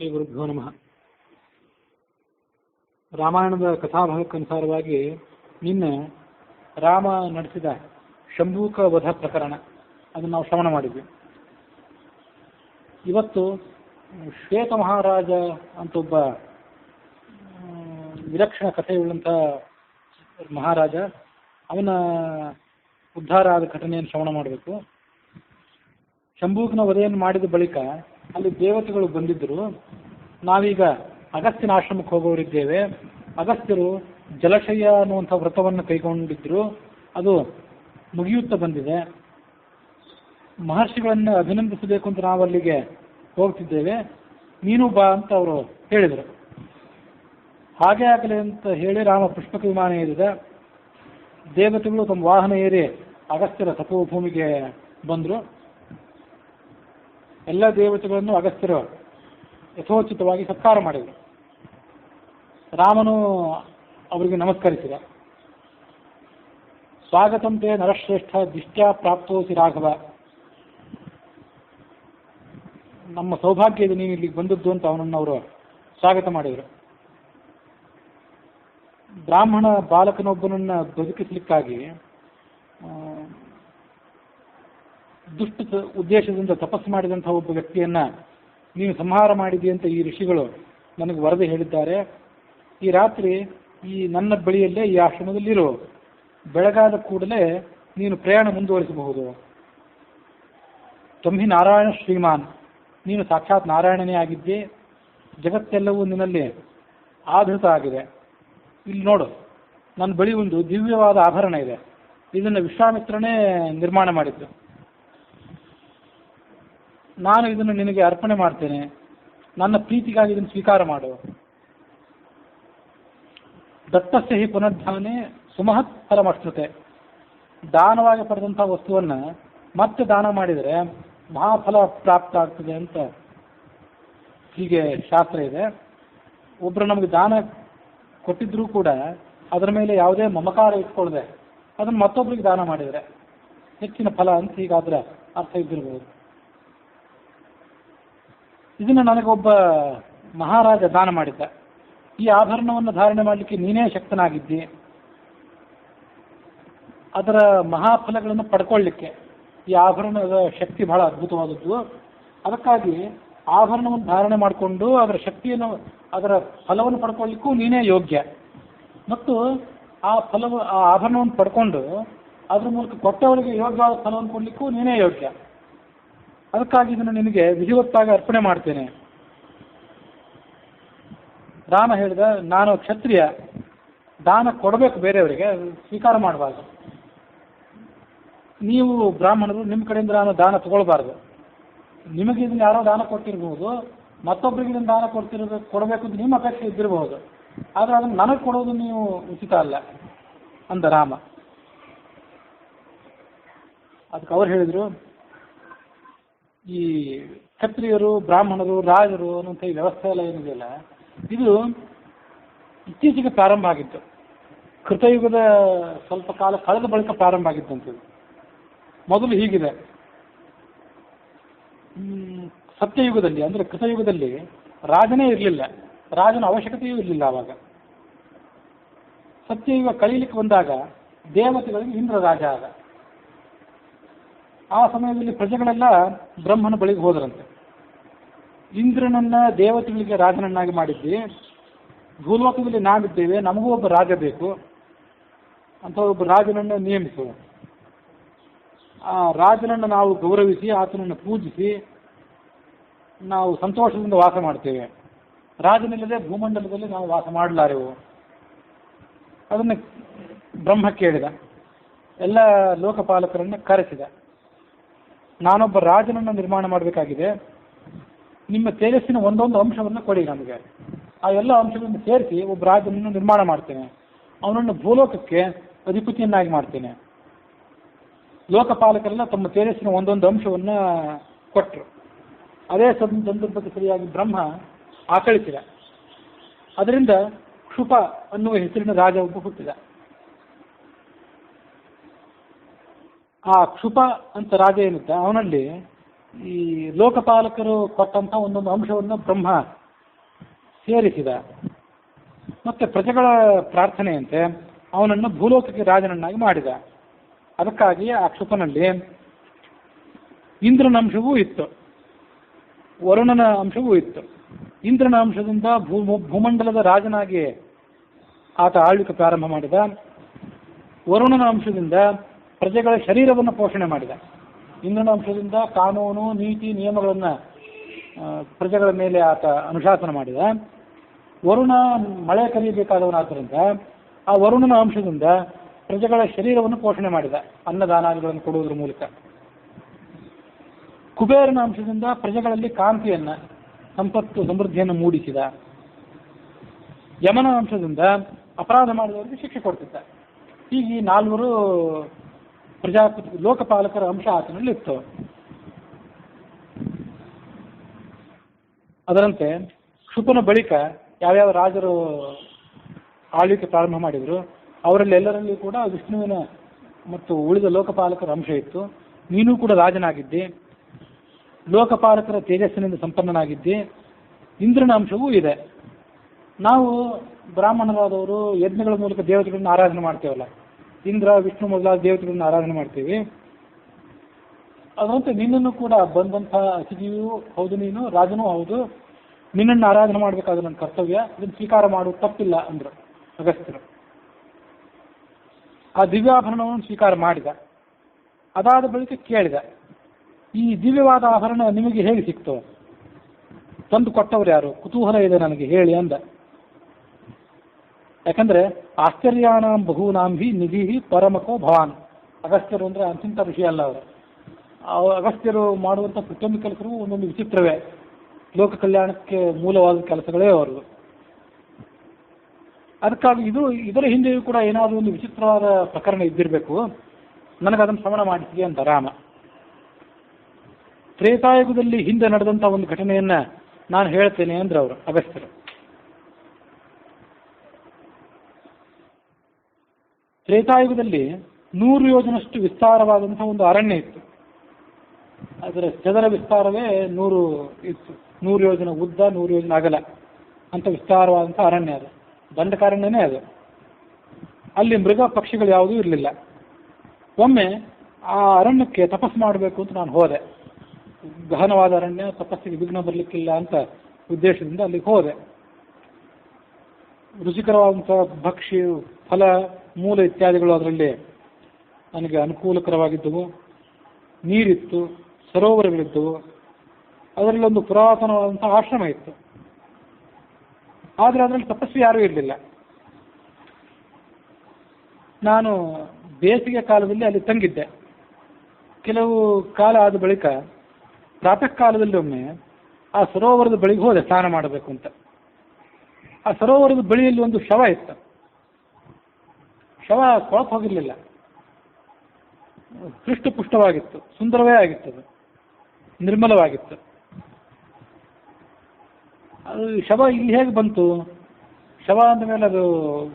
ಶ್ರೀ ಗುರುಭ್ಯೋ ನಮಃ. ರಾಮಾಯಣದ ಕಥಾಭಾಗಕ್ಕನುಸಾರವಾಗಿ ನಿನ್ನೆ ರಾಮ ನಡೆಸಿದ ಶಂಭೂಕ ವಧ ಪ್ರಕರಣ ಅದನ್ನು ನಾವು ಶ್ರವಣ ಮಾಡಿದ್ವಿ. ಇವತ್ತು ಶ್ವೇತ ಮಹಾರಾಜ ಅಂತ ಒಬ್ಬ ವಿಲಕ್ಷಣ ಕಥೆಯುಳ್ಳಂಥ ಮಹಾರಾಜ, ಅವನ ಉದ್ಧಾರ ಆದ ಘಟನೆಯನ್ನು ಶ್ರವಣ ಮಾಡಬೇಕು. ಶಂಭೂಕನ ವಧೆಯನ್ನು ಮಾಡಿದ ಬಳಿಕ ಅಲ್ಲಿ ದೇವತೆಗಳು ಬಂದಿದ್ದರು. ನಾವೀಗ ಅಗಸ್ತ್ಯನ ಆಶ್ರಮಕ್ಕೆ ಹೋಗೋರಿದ್ದೇವೆ. ಅಗಸ್ತ್ಯರು ಜಲಶಯ್ಯ ಅನ್ನುವಂಥ ವ್ರತವನ್ನು ಕೈಗೊಂಡಿದ್ದರು. ಅದು ಮುಗಿಯುತ್ತಾ ಬಂದಿದೆ. ಮಹರ್ಷಿಗಳನ್ನು ಅಭಿನಂದಿಸಬೇಕು ಅಂತ ನಾವು ಅಲ್ಲಿಗೆ ಹೋಗ್ತಿದ್ದೇವೆ, ನೀನು ಬಾ ಅಂತ ಅವರು ಹೇಳಿದರು. ಹಾಗೆ ಆಗಲಿ ಅಂತ ಹೇಳಿ ರಾಮ ಪುಷ್ಪಕ ವಿಮಾನ ಏರಿದ. ದೇವತೆಗಳು ತಮ್ಮ ವಾಹನ ಏರಿ ಅಗಸ್ತ್ಯರ ತಪೋಭೂಮಿಗೆ ಬಂದರು. ಎಲ್ಲ ದೇವತೆಗಳನ್ನು ಅಗಸ್ತ್ಯರು ಯಥೋಚಿತವಾಗಿ ಸತ್ಕಾರ ಮಾಡಿದರು. ರಾಮನು ಅವರಿಗೆ ನಮಸ್ಕರಿಸಿದ. ಸ್ವಾಗತಂತೆ ನರಶ್ರೇಷ್ಠ ದಿಷ್ಟ್ಯಾ ಪ್ರಾಪ್ತೋಸಿ ರಾಘವ, ನಮ್ಮ ಸೌಭಾಗ್ಯ ಇದೆ ನೀನು ಇಲ್ಲಿಗೆ ಬಂದದ್ದು ಅಂತ ಅವನನ್ನು ಅವರು ಸ್ವಾಗತ ಮಾಡಿದರು. ಬ್ರಾಹ್ಮಣ ಬಾಲಕನೊಬ್ಬನನ್ನು ಬದುಕಿಸಲಿಕ್ಕಾಗಿ ದುಷ್ಟ ಉದ್ದೇಶದಿಂದ ತಪಸ್ಸು ಮಾಡಿದಂಥ ಒಬ್ಬ ವ್ಯಕ್ತಿಯನ್ನ ನೀನು ಸಂಹಾರ ಮಾಡಿದೆಯಂತ ಈ ಋಷಿಗಳು ನನಗೆ ವರದಿ ಹೇಳಿದ್ದಾರೆ. ಈ ರಾತ್ರಿ ಈ ನನ್ನ ಬಳಿಯಲ್ಲೇ ಈ ಆಶ್ರಮದಲ್ಲಿರು, ಬೆಳಗಾದ ಕೂಡಲೇ ನೀನು ಪ್ರಯಾಣ ಮುಂದುವರಿಸಬಹುದು. ತ್ವಮ್ಮಿ ನಾರಾಯಣ ಶ್ರೀಮಾನ್, ನೀನು ಸಾಕ್ಷಾತ್ ನಾರಾಯಣನೇ ಆಗಿದ್ದೆ. ಜಗತ್ತೆಲ್ಲವೂ ನಿನ್ನಲ್ಲಿ ಆಧೃತ ಆಗಿದೆ. ಇಲ್ಲಿ ನೋಡು, ನನ್ನ ಬಳಿ ಒಂದು ದಿವ್ಯವಾದ ಆಭರಣ ಇದೆ. ಇದನ್ನು ವಿಶ್ವಾಮಿತ್ರನೇ ನಿರ್ಮಾಣ ಮಾಡಿದ್ದು. ನಾನು ಇದನ್ನು ನಿನಗೆ ಅರ್ಪಣೆ ಮಾಡ್ತೇನೆ. ನನ್ನ ಪ್ರೀತಿಗಾಗಿ ಇದನ್ನು ಸ್ವೀಕಾರ ಮಾಡು. ದತ್ತಸ್ಯ ಹಿ ಪುನರ್ಧಾನೆ ಸುಮಹತ್ ಫಲಮಶ್ನುತೆ, ದಾನವಾಗಿ ಪಡೆದಂಥ ವಸ್ತುವನ್ನು ಮತ್ತೆ ದಾನ ಮಾಡಿದರೆ ಮಹಾಫಲ ಪ್ರಾಪ್ತ ಆಗ್ತದೆ ಅಂತ ಹೀಗೆ ಶಾಸ್ತ್ರ ಇದೆ. ಒಬ್ಬರು ನಮಗೆ ದಾನ ಕೊಟ್ಟಿದ್ರೂ ಕೂಡ ಅದರ ಮೇಲೆ ಯಾವುದೇ ಮಮಕಾರ ಇಟ್ಕೊಳ್ಳದೆ ಅದನ್ನು ಮತ್ತೊಬ್ಬರಿಗೆ ದಾನ ಮಾಡಿದರೆ ಹೆಚ್ಚಿನ ಫಲ ಅಂತ ಹೀಗಾದ್ರೆ ಅರ್ಥ ಇದ್ದಿರಬಹುದು. ಇದನ್ನು ನನಗೊಬ್ಬ ಮಹಾರಾಜ ದಾನ ಮಾಡಿದ್ದ. ಈ ಆಭರಣವನ್ನು ಧಾರಣೆ ಮಾಡಲಿಕ್ಕೆ ನೀನೇ ಶಕ್ತನಾಗಿದ್ದಿ. ಅದರ ಮಹಾಫಲಗಳನ್ನು ಪಡ್ಕೊಳ್ಳಿಕ್ಕೆ ಈ ಆಭರಣದ ಶಕ್ತಿ ಬಹಳ ಅದ್ಭುತವಾದದ್ದು. ಅದಕ್ಕಾಗಿ ಆಭರಣವನ್ನು ಧಾರಣೆ ಮಾಡಿಕೊಂಡು ಅದರ ಶಕ್ತಿಯನ್ನು, ಅದರ ಫಲವನ್ನು ಪಡ್ಕೊಳ್ಳಿಕ್ಕೂ ನೀನೇ ಯೋಗ್ಯ. ಮತ್ತು ಆ ಆಭರಣವನ್ನು ಪಡ್ಕೊಂಡು ಅದ್ರ ಮೂಲಕ ಕೊಟ್ಟವರಿಗೆ ಯೋಗ್ಯವಾದ ಫಲವನ್ನು ಕೊಡಲಿಕ್ಕೂ ನೀನೇ ಯೋಗ್ಯ. ಅದಕ್ಕಾಗಿ ಇದನ್ನು ನಿನಗೆ ವಿಧಿವತ್ತಾಗಿ ಅರ್ಪಣೆ ಮಾಡ್ತೇನೆ. ರಾಮ ಹೇಳಿದ, ನಾನು ಕ್ಷತ್ರಿಯ, ದಾನ ಕೊಡಬೇಕು ಬೇರೆಯವರಿಗೆ, ಸ್ವೀಕಾರ ಮಾಡಬಾರ್ದು. ನೀವು ಬ್ರಾಹ್ಮಣರು, ನಿಮ್ಮ ಕಡೆಯಿಂದ ನಾನು ದಾನ ತಗೊಳ್ಬಾರ್ದು. ನಿಮಗೆ ಇದನ್ನು ಯಾರೋ ದಾನ ಕೊಟ್ಟಿರಬಹುದು, ಮತ್ತೊಬ್ಬರಿಗೆ ಇದನ್ನು ದಾನ ಕೊಡಬೇಕು ಅಂತ ನಿಮ್ಮ ಅಪೇಕ್ಷೆ ಇದ್ದಿರಬಹುದು. ಆದರೆ ಅದನ್ನು ನನಗೆ ಕೊಡೋದು ನೀವು ಉಚಿತ ಅಲ್ಲ ಅಂದ ರಾಮ. ಅದಕ್ಕೆ ಅವ್ರು ಹೇಳಿದರು, ಈ ಕ್ಷತ್ರಿಯರು, ಬ್ರಾಹ್ಮಣರು, ರಾಜರು ಅನ್ನುವಂಥ ಈ ವ್ಯವಸ್ಥೆ ಎಲ್ಲ ಏನಿದೆಯಲ್ಲ, ಇದು ಇತ್ತೀಚೆಗೆ ಪ್ರಾರಂಭ ಆಗಿತ್ತು. ಕೃತಯುಗದ ಸ್ವಲ್ಪ ಕಾಲ ಕಳೆದ ಬಳಿಕ ಪ್ರಾರಂಭ ಆಗಿದ್ದಂಥದ್ದು. ಮೊದಲು ಹೀಗಿದೆ, ಸತ್ಯಯುಗದಲ್ಲಿ ಅಂದರೆ ಕೃತಯುಗದಲ್ಲಿ ರಾಜನೇ ಇರಲಿಲ್ಲ, ರಾಜನ ಅವಶ್ಯಕತೆಯೂ ಇರಲಿಲ್ಲ. ಆವಾಗ ಸತ್ಯಯುಗ ಕಳೀಲಿಕ್ಕೆ ಬಂದಾಗ ದೇವತೆಗಳಿಗೆ ಇಂದ್ರ ರಾಜ ಆದ. ಆ ಸಮಯದಲ್ಲಿ ಪ್ರಜೆಗಳೆಲ್ಲ ಬ್ರಹ್ಮನ ಬಳಿಗೆ ಹೋದರಂತೆ. ಇಂದ್ರನನ್ನ ದೇವತೆಗಳಿಗೆ ರಾಜನನ್ನಾಗಿ ಮಾಡಿದ್ವಿ, ಭೂಲೋಕದಲ್ಲಿ ನಾವಿದ್ದೇವೆ, ನಮಗೂ ಒಬ್ಬ ರಾಜ ಬೇಕು ಅಂತ ಒಬ್ಬ ರಾಜನನ್ನು ನೇಮಿಸು. ಆ ರಾಜನನ್ನು ನಾವು ಗೌರವಿಸಿ ಆತನನ್ನು ಪೂಜಿಸಿ ನಾವು ಸಂತೋಷದಿಂದ ವಾಸ ಮಾಡ್ತೇವೆ. ರಾಜನಿಲ್ಲದೆ ಭೂಮಂಡಲದಲ್ಲಿ ನಾವು ವಾಸ ಮಾಡಲಾರೆವು. ಅದನ್ನು ಬ್ರಹ್ಮ ಕೇಳಿದ. ಎಲ್ಲ ಲೋಕಪಾಲಕರನ್ನು ಕರೆಸಿದ. ನಾನೊಬ್ಬ ರಾಜನನ್ನು ನಿರ್ಮಾಣ ಮಾಡಬೇಕಾಗಿದೆ, ನಿಮ್ಮ ತೇಜಸ್ಸಿನ ಒಂದೊಂದು ಅಂಶವನ್ನು ಕೊಡಿ ನಮಗೆ. ಆ ಎಲ್ಲ ಅಂಶಗಳನ್ನು ಸೇರಿಸಿ ಒಬ್ಬ ರಾಜನನ್ನು ನಿರ್ಮಾಣ ಮಾಡ್ತೇನೆ. ಅವನನ್ನು ಭೂಲೋಕಕ್ಕೆ ಅಧಿಪತಿಯನ್ನಾಗಿ ಮಾಡ್ತೇನೆ. ಲೋಕಪಾಲಕರೆಲ್ಲ ತಮ್ಮ ತೇಜಸ್ಸಿನ ಒಂದೊಂದು ಅಂಶವನ್ನು ಕೊಟ್ಟರು. ಅದೇ ಸಂದರ್ಭಕ್ಕೆ ಸರಿಯಾಗಿ ಬ್ರಹ್ಮ ಆಕಳಿಸಿದ. ಅದರಿಂದ ಕ್ಷುಪ ಅನ್ನುವ ಹೆಸರಿನ ರಾಜ ಒಬ್ಬ ಹುಟ್ಟಿದ. ಆ ಕ್ಷುಪ ಅಂತ ರಾಜ ಏನಿದ್ದ, ಅವನಲ್ಲಿ ಈ ಲೋಕಪಾಲಕರು ಕೊಟ್ಟಂಥ ಒಂದೊಂದು ಅಂಶವನ್ನು ಬ್ರಹ್ಮ ಸೇರಿಸಿದ. ಮತ್ತೆ ಪ್ರಜೆಗಳ ಪ್ರಾರ್ಥನೆಯಂತೆ ಅವನನ್ನು ಭೂಲೋಕಕ್ಕೆ ರಾಜನನ್ನಾಗಿ ಮಾಡಿದ. ಅದಕ್ಕಾಗಿ ಆ ಕ್ಷುಪನಲ್ಲಿ ಇಂದ್ರನ ಅಂಶವೂ ಇತ್ತು, ವರುಣನ ಅಂಶವೂ ಇತ್ತು. ಇಂದ್ರನ ಅಂಶದಿಂದ ಭೂಮಂಡಲದ ರಾಜನಾಗಿ ಆತ ಆಳ್ವಿಕೆ ಪ್ರಾರಂಭ ಮಾಡಿದ. ವರುಣನ ಅಂಶದಿಂದ ಪ್ರಜೆಗಳ ಶರೀರವನ್ನು ಪೋಷಣೆ ಮಾಡಿದ. ಇಂದ್ರನ ಅಂಶದಿಂದ ಕಾನೂನು ನೀತಿ ನಿಯಮಗಳನ್ನು ಪ್ರಜೆಗಳ ಮೇಲೆ ಆತ ಅನುಶಾಸನ ಮಾಡಿದ. ವರುಣ ಮಳೆ ಕರೆಯಬೇಕಾದವನಾದ್ದರಿಂದ ಆ ವರುಣನ ಅಂಶದಿಂದ ಪ್ರಜೆಗಳ ಶರೀರವನ್ನು ಪೋಷಣೆ ಮಾಡಿದ, ಅನ್ನದಾನಾದಿಗಳನ್ನು ಕೊಡುವುದರ ಮೂಲಕ. ಕುಬೇರನ ಅಂಶದಿಂದ ಪ್ರಜೆಗಳಲ್ಲಿ ಕಾಂತಿಯನ್ನು, ಸಂಪತ್ತು ಸಮೃದ್ಧಿಯನ್ನು ಮೂಡಿಸಿದ. ಯಮನ ಅಂಶದಿಂದ ಅಪರಾಧ ಮಾಡಿದವರಿಗೆ ಶಿಕ್ಷೆ ಕೊಡ್ತಿದ್ದ. ಹೀಗೆ ಈ 4 ಪ್ರಜಾಪತಿ ಲೋಕಪಾಲಕರ ಅಂಶ ಆತನಲ್ಲಿ ಇತ್ತು. ಅದರಂತೆ ಕ್ಷುಪನ ಬಳಿಕ ಯಾವ್ಯಾವ ರಾಜರು ಆಳ್ವಿಕೆ ಪ್ರಾರಂಭ ಮಾಡಿದರು ಅವರಲ್ಲಿ ಎಲ್ಲರಲ್ಲಿ ಕೂಡ ವಿಷ್ಣುವಿನ ಮತ್ತು ಉಳಿದ ಲೋಕಪಾಲಕರ ಅಂಶ ಇತ್ತು. ನೀನೂ ಕೂಡ ರಾಜನಾಗಿದ್ದಿ, ಲೋಕಪಾಲಕರ ತೇಜಸ್ಸಿನಿಂದ ಸಂಪನ್ನನಾಗಿದ್ದಿ, ಇಂದ್ರನ ಅಂಶವೂ ಇದೆ. ನಾವು ಬ್ರಾಹ್ಮಣರಾದವರು ಯಜ್ಞಗಳ ಮೂಲಕ ದೇವತೆಗಳನ್ನ ಆರಾಧನೆ ಮಾಡ್ತೇವಲ್ಲ, ಇಂದ್ರ ವಿಷ್ಣು ಮೊದಲಾದ ದೇವತೆಗಳನ್ನ ಆರಾಧನೆ ಮಾಡ್ತೀವಿ. ಅದರಂತೆ ನಿನ್ನನ್ನು ಕೂಡ ಬಂದಂಥ ಅತಿಥಿಯೂ ಹೌದು, ನೀನು ರಾಜನೂ ಹೌದು, ನಿನ್ನನ್ನು ಆರಾಧನೆ ಮಾಡಬೇಕಾದ ನನ್ನ ಕರ್ತವ್ಯ, ಇದನ್ನು ಸ್ವೀಕಾರ ಮಾಡುವುದು ತಪ್ಪಿಲ್ಲ ಅಂದರು ಅಗಸ್ತ್ಯರು. ಆ ದಿವ್ಯಾಭರಣವನ್ನು ಸ್ವೀಕಾರ ಮಾಡಿದ. ಅದಾದ ಬಳಿಕ ಕೇಳಿದ, ಈ ದಿವ್ಯವಾದ ಆಭರಣ ನಿಮಗೆ ಹೇಗೆ ಸಿಕ್ತು? ತಂದು ಕೊಟ್ಟವರು ಯಾರು? ಕುತೂಹಲ ಇದೆ ನನಗೆ, ಹೇಳಿ ಅಂದ. ಯಾಕಂದ್ರೆ ಆಶ್ಚರ್ಯಾನಾಂ ಬಹೂನಾಂಭಿ ನಿಧಿ ಪರಮಕೋ ಭವಾನ್. ಅಗಸ್ತ್ಯರು ಅಂದ್ರೆ ಅಂತಿಂತ ವಿಷಯ ಅಲ್ಲ ಅವರು. ಅಗಸ್ತ್ಯರು ಮಾಡುವಂಥ ಪ್ರತಿಯೊಂದು ಕೆಲಸವೂ ಒಂದೊಂದು ವಿಚಿತ್ರವೇ, ಲೋಕ ಕಲ್ಯಾಣಕ್ಕೆ ಮೂಲವಾದ ಕೆಲಸಗಳೇ ಅವರು. ಅದಕ್ಕಾಗಿ ಇದರ ಹಿಂದೆಯೂ ಕೂಡ ಏನಾದರೂ ಒಂದು ವಿಚಿತ್ರವಾದ ಪ್ರಕರಣ ಇದ್ದಿರಬೇಕು, ನನಗದನ್ನು ಶ್ರವಣ ಮಾಡಿಸಿದೆ ಅಂತ ರಾಮ. ತ್ರೇತಾಯುಗದಲ್ಲಿ ಹಿಂದೆ ನಡೆದಂಥ ಒಂದು ಘಟನೆಯನ್ನ ನಾನು ಹೇಳ್ತೇನೆ ಅಂದ್ರೆ ಅವರು ಅಗಸ್ತ್ಯರು. ತ್ರೇತಾಯುಗದಲ್ಲಿ 100 ಯೋಜನಷ್ಟು ವಿಸ್ತಾರವಾದಂತಹ ಒಂದು ಅರಣ್ಯ ಇತ್ತು. ಅದರ ಚದರ ವಿಸ್ತಾರವೇ 100 ಇತ್ತು. 100 ಯೋಜನ ಉದ್ದ, 100 ಯೋಜನ ಅಗಲ ಅಂತ ವಿಸ್ತಾರವಾದಂಥ ಅರಣ್ಯ ಅದು. ದಂಡಕಾರಣ್ಯನೇ ಅದು. ಅಲ್ಲಿ ಮೃಗ ಪಕ್ಷಿಗಳು ಯಾವುದೂ ಇರಲಿಲ್ಲ. ಒಮ್ಮೆ ಆ ಅರಣ್ಯಕ್ಕೆ ತಪಸ್ಸು ಮಾಡಬೇಕು ಅಂತ ನಾನು ಹೋದೆ. ಗಹನವಾದ ಅರಣ್ಯ, ತಪಸ್ಸಿಗೆ ವಿಘ್ನ ಬರಲಿಕ್ಕಿಲ್ಲ ಅಂತ ಉದ್ದೇಶದಿಂದ ಅಲ್ಲಿಗೆ ಹೋದೆ. ರುಚಿಕರವಾದಂಥ ಭಕ್ಷ್ಯ, ಫಲ, ಮೂಲ ಇತ್ಯಾದಿಗಳು ಅದರಲ್ಲಿ ನನಗೆ ಅನುಕೂಲಕರವಾಗಿದ್ದವು. ನೀರಿತ್ತು, ಸರೋವರಗಳಿದ್ದವು. ಅದರಲ್ಲಿ ಒಂದು ಪುರಾತನವಾದಂಥ ಆಶ್ರಮ ಇತ್ತು. ಆದರೆ ಅದರಲ್ಲಿ ತಪಸ್ವಿ ಯಾರೂ ಇರಲಿಲ್ಲ. ನಾನು ಬೇಸಿಗೆ ಕಾಲದಲ್ಲಿ ಅಲ್ಲಿ ತಂಗಿದ್ದೆ. ಕೆಲವು ಕಾಲ ಆದ ಬಳಿಕ ಪ್ರಾತಃ ಕಾಲದಲ್ಲಿ ಒಮ್ಮೆ ಆ ಸರೋವರದ ಬಳಿಗೆ ಹೋದೆ ಸ್ನಾನ ಮಾಡಬೇಕು ಅಂತ. ಆ ಸರೋವರದ ಬಳಿಯಲ್ಲಿ ಒಂದು ಶವ ಇತ್ತು. ಶವ ಕೊಳತು ಹೋಗಿರಲಿಲ್ಲ, ಹೃಷ್ಟಪುಷ್ಟವಾಗಿತ್ತು, ಸುಂದರವೇ ಆಗಿತ್ತು, ನಿರ್ಮಲವಾಗಿತ್ತು. ಅದು ಶವ ಇಲ್ಲಿ ಹೇಗೆ ಬಂತು? ಶವ ಅಂದ ಮೇಲೆ ಅದು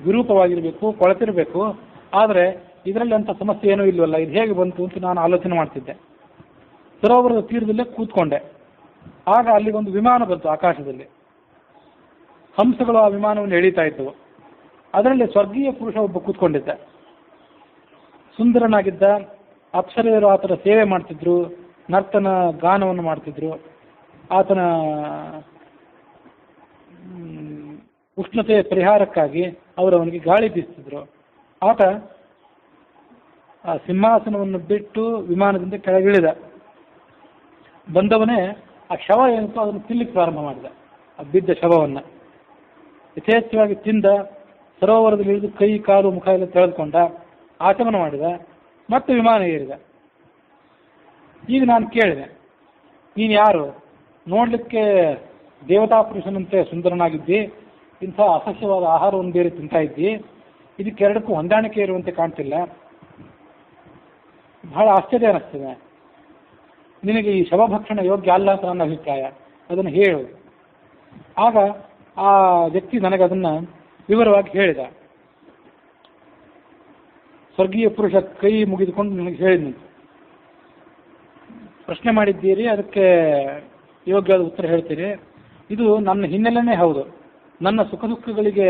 ವಿರೂಪವಾಗಿರಬೇಕು, ಕೊಳತಿರಬೇಕು. ಆದರೆ ಇದರಲ್ಲಿ ಅಂಥ ಸಮಸ್ಯೆ ಏನೂ ಇಲ್ವಲ್ಲ, ಇದು ಹೇಗೆ ಬಂತು ಅಂತ ನಾನು ಆಲೋಚನೆ ಮಾಡ್ತಿದ್ದೆ. ಸರೋವರದ ತೀರದಲ್ಲೇ ಕೂತ್ಕೊಂಡೆ. ಆಗ ಅಲ್ಲಿಗೊಂದು ವಿಮಾನ ಬಂತು ಆಕಾಶದಲ್ಲಿ. ಹಂಸಗಳು ಆ ವಿಮಾನವನ್ನು ಎಳೀತಾ ಇದ್ದವು. ಅದರಲ್ಲಿ ಸ್ವರ್ಗೀಯ ಪುರುಷ ಒಬ್ಬ ಕೂತ್ಕೊಂಡಿದ್ದ. ಸುಂದರನಾಗಿದ್ದ. ಅಪ್ಸರೆಯರು ಆತನ ಸೇವೆ ಮಾಡ್ತಿದ್ರು, ನರ್ತನ ಗಾನವನ್ನು ಮಾಡ್ತಿದ್ರು. ಆತನ ಉಷ್ಣತೆಯ ಪರಿಹಾರಕ್ಕಾಗಿ ಅವರವನಿಗೆ ಗಾಳಿ ಬೀಸ್ತಿದ್ರು. ಆತ ಆ ಸಿಂಹಾಸನವನ್ನು ಬಿಟ್ಟು ವಿಮಾನದಿಂದ ಕೆಳಗಿಳಿದ. ಬಂದವನೇ ಆ ಶವ ಏನಿತ್ತು ಅದನ್ನು ತಿನ್ನಲಿಕ್ಕೆ ಪ್ರಾರಂಭ ಮಾಡಿದ. ಆ ಬಿದ್ದ ಶವವನ್ನು ಯಥೇಚ್ಛವಾಗಿ ತಿಂದ. ಸರೋವರದಲ್ಲಿ ಇಳಿದು ಕೈ, ಕಾಲು, ಮುಖ ಎಲ್ಲ ತೆಗೆದುಕೊಂಡ, ಆಚಮನ ಮಾಡಿದ, ಮತ್ತೆ ವಿಮಾನ ಏರಿದ. ಈಗ ನಾನು ಕೇಳಿದೆ, ನೀನು ಯಾರು? ನೋಡಲಿಕ್ಕೆ ದೇವತಾ ಪುರುಷನಂತೆ ಸುಂದರನಾಗಿದ್ದಿ, ಇಂಥ ಅಸಹ್ಯವಾದ ಆಹಾರವನ್ನು ಬೇರೆ ತಿಂತಾ ಇದ್ದಿ, ಇದಕ್ಕೆರಡಕ್ಕೂ ಹೊಂದಾಣಿಕೆ ಇರುವಂತೆ ಕಾಣ್ತಿಲ್ಲ. ಬಹಳ ಆಶ್ಚರ್ಯ ಅನ್ನಿಸ್ತದೆ. ನಿನಗೆ ಈ ಶವಭಕ್ಷಣ ಯೋಗ್ಯ ಅಲ್ಲ ಅಂತ ನನ್ನ ಅಭಿಪ್ರಾಯ, ಅದನ್ನು ಹೇಳು. ಆಗ ಆ ವ್ಯಕ್ತಿ ನನಗದನ್ನು ವಿವರವಾಗಿ ಹೇಳಿದ. ಸ್ವರ್ಗೀಯ ಪುರುಷ ಕೈ ಮುಗಿದುಕೊಂಡು ನನಗೆ ಹೇಳಿದ್ನಂತೆ, ಪ್ರಶ್ನೆ ಮಾಡಿದ್ದೀರಿ, ಅದಕ್ಕೆ ಯೋಗ್ಯವಾದ ಉತ್ತರ ಹೇಳ್ತೀರಿ. ಇದು ನನ್ನ ಹಿನ್ನೆಲೆನೇ ಹೌದು. ನನ್ನ ಸುಖ ದುಃಖಗಳಿಗೆ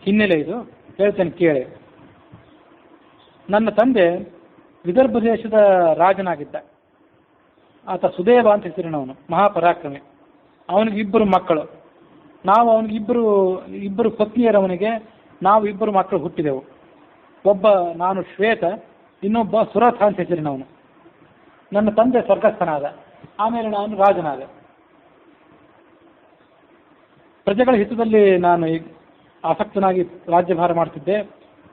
ಹಿನ್ನೆಲೆ ಇದು, ಹೇಳ್ತೇನೆ ಕೇಳಿ. ನನ್ನ ತಂದೆ ವಿದರ್ಭ ದೇಶದ ರಾಜನಾಗಿದ್ದ. ಆತ ಸುದೇವ ಅಂತ ಹೆಸರಿನವನು, ಮಹಾಪರಾಕ್ರಮಿ. ಅವನಿಗೆ 2 ಮಕ್ಕಳು. ನಾವು ಅವನಿಗೆ ಇಬ್ಬರು ಪತ್ನಿಯರವನಿಗೆ ನಾವು 2 ಮಕ್ಕಳು ಹುಟ್ಟಿದೆವು. ಒಬ್ಬ ನಾನು ಶ್ವೇತ, ಇನ್ನೊಬ್ಬ ಸುರಥ ಅಂತ ಹೆಸರಿನವನು. ನನ್ನ ತಂದೆ ಸ್ವರ್ಗಸ್ಥನಾದ, ಆಮೇಲೆ ನಾನು ರಾಜನಾದ. ಪ್ರಜೆಗಳ ಹಿತದಲ್ಲಿ ನಾನು ಆಸಕ್ತನಾಗಿ ರಾಜ್ಯಭಾರ ಮಾಡ್ತಿದ್ದೆ.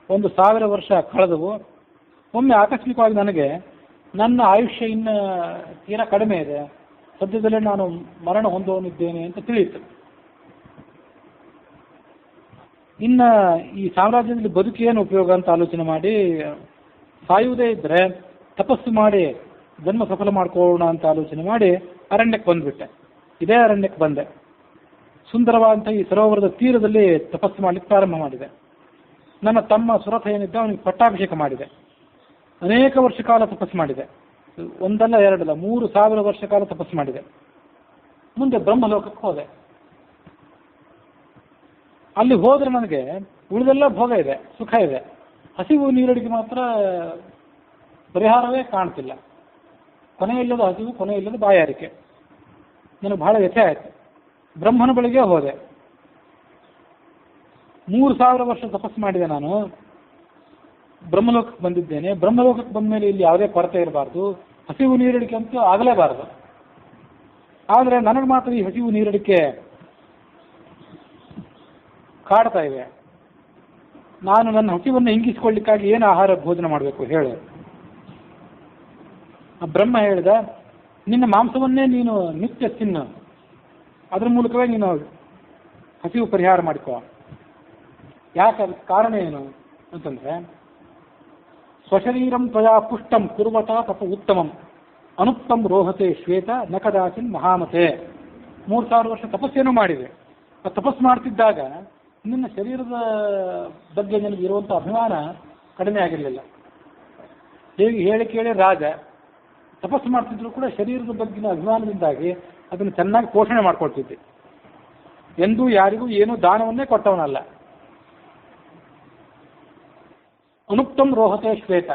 1000 ವರ್ಷ ಕಳೆದವು. ಒಮ್ಮೆ ಆಕಸ್ಮಿಕವಾಗಿ ನನಗೆ ನನ್ನ ಆಯುಷ್ಯ ಇನ್ನು ತೀರಾ ಕಡಿಮೆ ಇದೆ, ಸದ್ಯದಲ್ಲೇ ನಾನು ಮರಣ ಹೊಂದುವನಿದ್ದೇನೆ ಅಂತ ತಿಳಿಯಿತು. ಇನ್ನು ಈ ಸಾಮ್ರಾಜ್ಯದಲ್ಲಿ ಬದುಕೇನು ಉಪಯೋಗ ಅಂತ ಆಲೋಚನೆ ಮಾಡಿ, ಸಾಯುವುದೇ ಇದ್ದರೆ ತಪಸ್ಸು ಮಾಡಿ ಜನ್ಮ ಸಫಲ ಮಾಡ್ಕೊಳ್ಳೋಣ ಅಂತ ಆಲೋಚನೆ ಮಾಡಿ ಅರಣ್ಯಕ್ಕೆ ಬಂದುಬಿಟ್ಟೆ. ಇದೇ ಅರಣ್ಯಕ್ಕೆ ಬಂದೆ. ಸುಂದರವಾದಂಥ ಈ ಸರೋವರದ ತೀರದಲ್ಲಿ ತಪಸ್ಸು ಮಾಡಲಿಕ್ಕೆ ಪ್ರಾರಂಭ ಮಾಡಿದೆ. ನನ್ನ ತಮ್ಮ ಸುರಥ ಏನಿದ್ದ ಅವನಿಗೆ ಪಟ್ಟಾಭಿಷೇಕ ಮಾಡಿದೆ. ಅನೇಕ ವರ್ಷ ಕಾಲ ತಪಸ್ಸು ಮಾಡಿದೆ. 1 ಅಲ್ಲ 2 ಅಲ್ಲ 3000 ವರ್ಷ ಕಾಲ ತಪಸ್ಸು ಮಾಡಿದೆ. ಮುಂದೆ ಬ್ರಹ್ಮಲೋಕಕ್ಕೆ ಹೋದೆ. ಅಲ್ಲಿ ಹೋದರೆ ನನಗೆ ಉಳಿದೆಲ್ಲ ಭೋಗ ಇದೆ, ಸುಖ ಇದೆ. ಹಸಿವು ನೀರಡಿಗೆ ಮಾತ್ರ ಪರಿಹಾರವೇ ಕಾಣ್ತಿಲ್ಲ. ಕೊನೆಯಿಲ್ಲದ ಹಸಿವು, ಕೊನೆಯಿಲ್ಲದ ಬಾಯಾರಿಕೆ. ನನಗೆ ಬಹಳ ವ್ಯಥೆ ಆಯಿತು. ಬ್ರಹ್ಮನ ಬಳಿಗೆ ಹೋದೆ. 3000 ವರ್ಷ ತಪಸ್ಸು ಮಾಡಿದೆ ನಾನು. ಬ್ರಹ್ಮಲೋಕಕ್ಕೆ ಬಂದಿದ್ದೇನೆ. ಬ್ರಹ್ಮಲೋಕಕ್ಕೆ ಬಂದ ಮೇಲೆ ಇಲ್ಲಿ ಯಾವುದೇ ಕೊರತೆ ಇರಬಾರ್ದು, ಹಸಿವು ನೀರಡಿಕೆ ಅಂತೂ ಆಗಲೇಬಾರದು. ಆದರೆ ನನಗೆ ಮಾತ್ರ ಈ ಹಸಿವು ನೀರಡಿಕೆ ಕಾಡ್ತಾ ಇವೆ. ನಾನು ನನ್ನ ಹಸಿವನ್ನು ಹಿಂಗಿಸ್ಕೊಳ್ಳಿಕ್ಕಾಗಿ ಏನು ಆಹಾರ ಭೋಜನ ಮಾಡಬೇಕು ಹೇಳು. ಆ ಬ್ರಹ್ಮ ಹೇಳಿದ, ನಿನ್ನ ಮಾಂಸವನ್ನೇ ನೀನು ನಿತ್ಯ ತಿನ್ನು, ಅದ್ರ ಮೂಲಕವೇ ನೀನು ಹಸಿವು ಪರಿಹಾರ ಮಾಡಿಕೋ. ಯಾಕೆ, ಅದಕ್ಕೆ ಕಾರಣ ಏನು ಅಂತಂದ್ರೆ, ಸ್ವಶರೀರಂ ತ್ವಯಾ ಪುಷ್ಟಂ ಕುರ್ವಟ ತಪ ಉತ್ತಮಂ ಅನುತ್ತಮ್ ರೋಹತೆ ಶ್ವೇತ ನ ಕದಾಚಿನ್ ಮಹಾಮತೆ. 3000 ವರ್ಷ ತಪಸ್ಸೇನೂ ಮಾಡಿದೆ. ಆ ತಪಸ್ಸು ಮಾಡ್ತಿದ್ದಾಗ ನಿನ್ನ ಶರೀರದ ಬಗ್ಗೆ ನಿನಗೆ ಇರುವಂಥ ಅಭಿಮಾನ ಕಡಿಮೆ ಆಗಿರಲಿಲ್ಲ. ಹೇಳಿ ಕೇಳಿ ರಾಜ ತಪಸ್ಸು ಮಾಡ್ತಿದ್ರು ಕೂಡ ಶರೀರದ ಬಗ್ಗಿನ ಅಭಿಮಾನದಿಂದಾಗಿ ಅದನ್ನು ಚೆನ್ನಾಗಿ ಪೋಷಣೆ ಮಾಡ್ಕೊಳ್ತಿದ್ದೆ. ಎಂದೂ ಯಾರಿಗೂ ಏನೂ ದಾನವನ್ನೇ ಕೊಟ್ಟವನಲ್ಲ. ಅನುಕ್ತಮ್ ರೋಹತೆ ಶ್ವೇತ.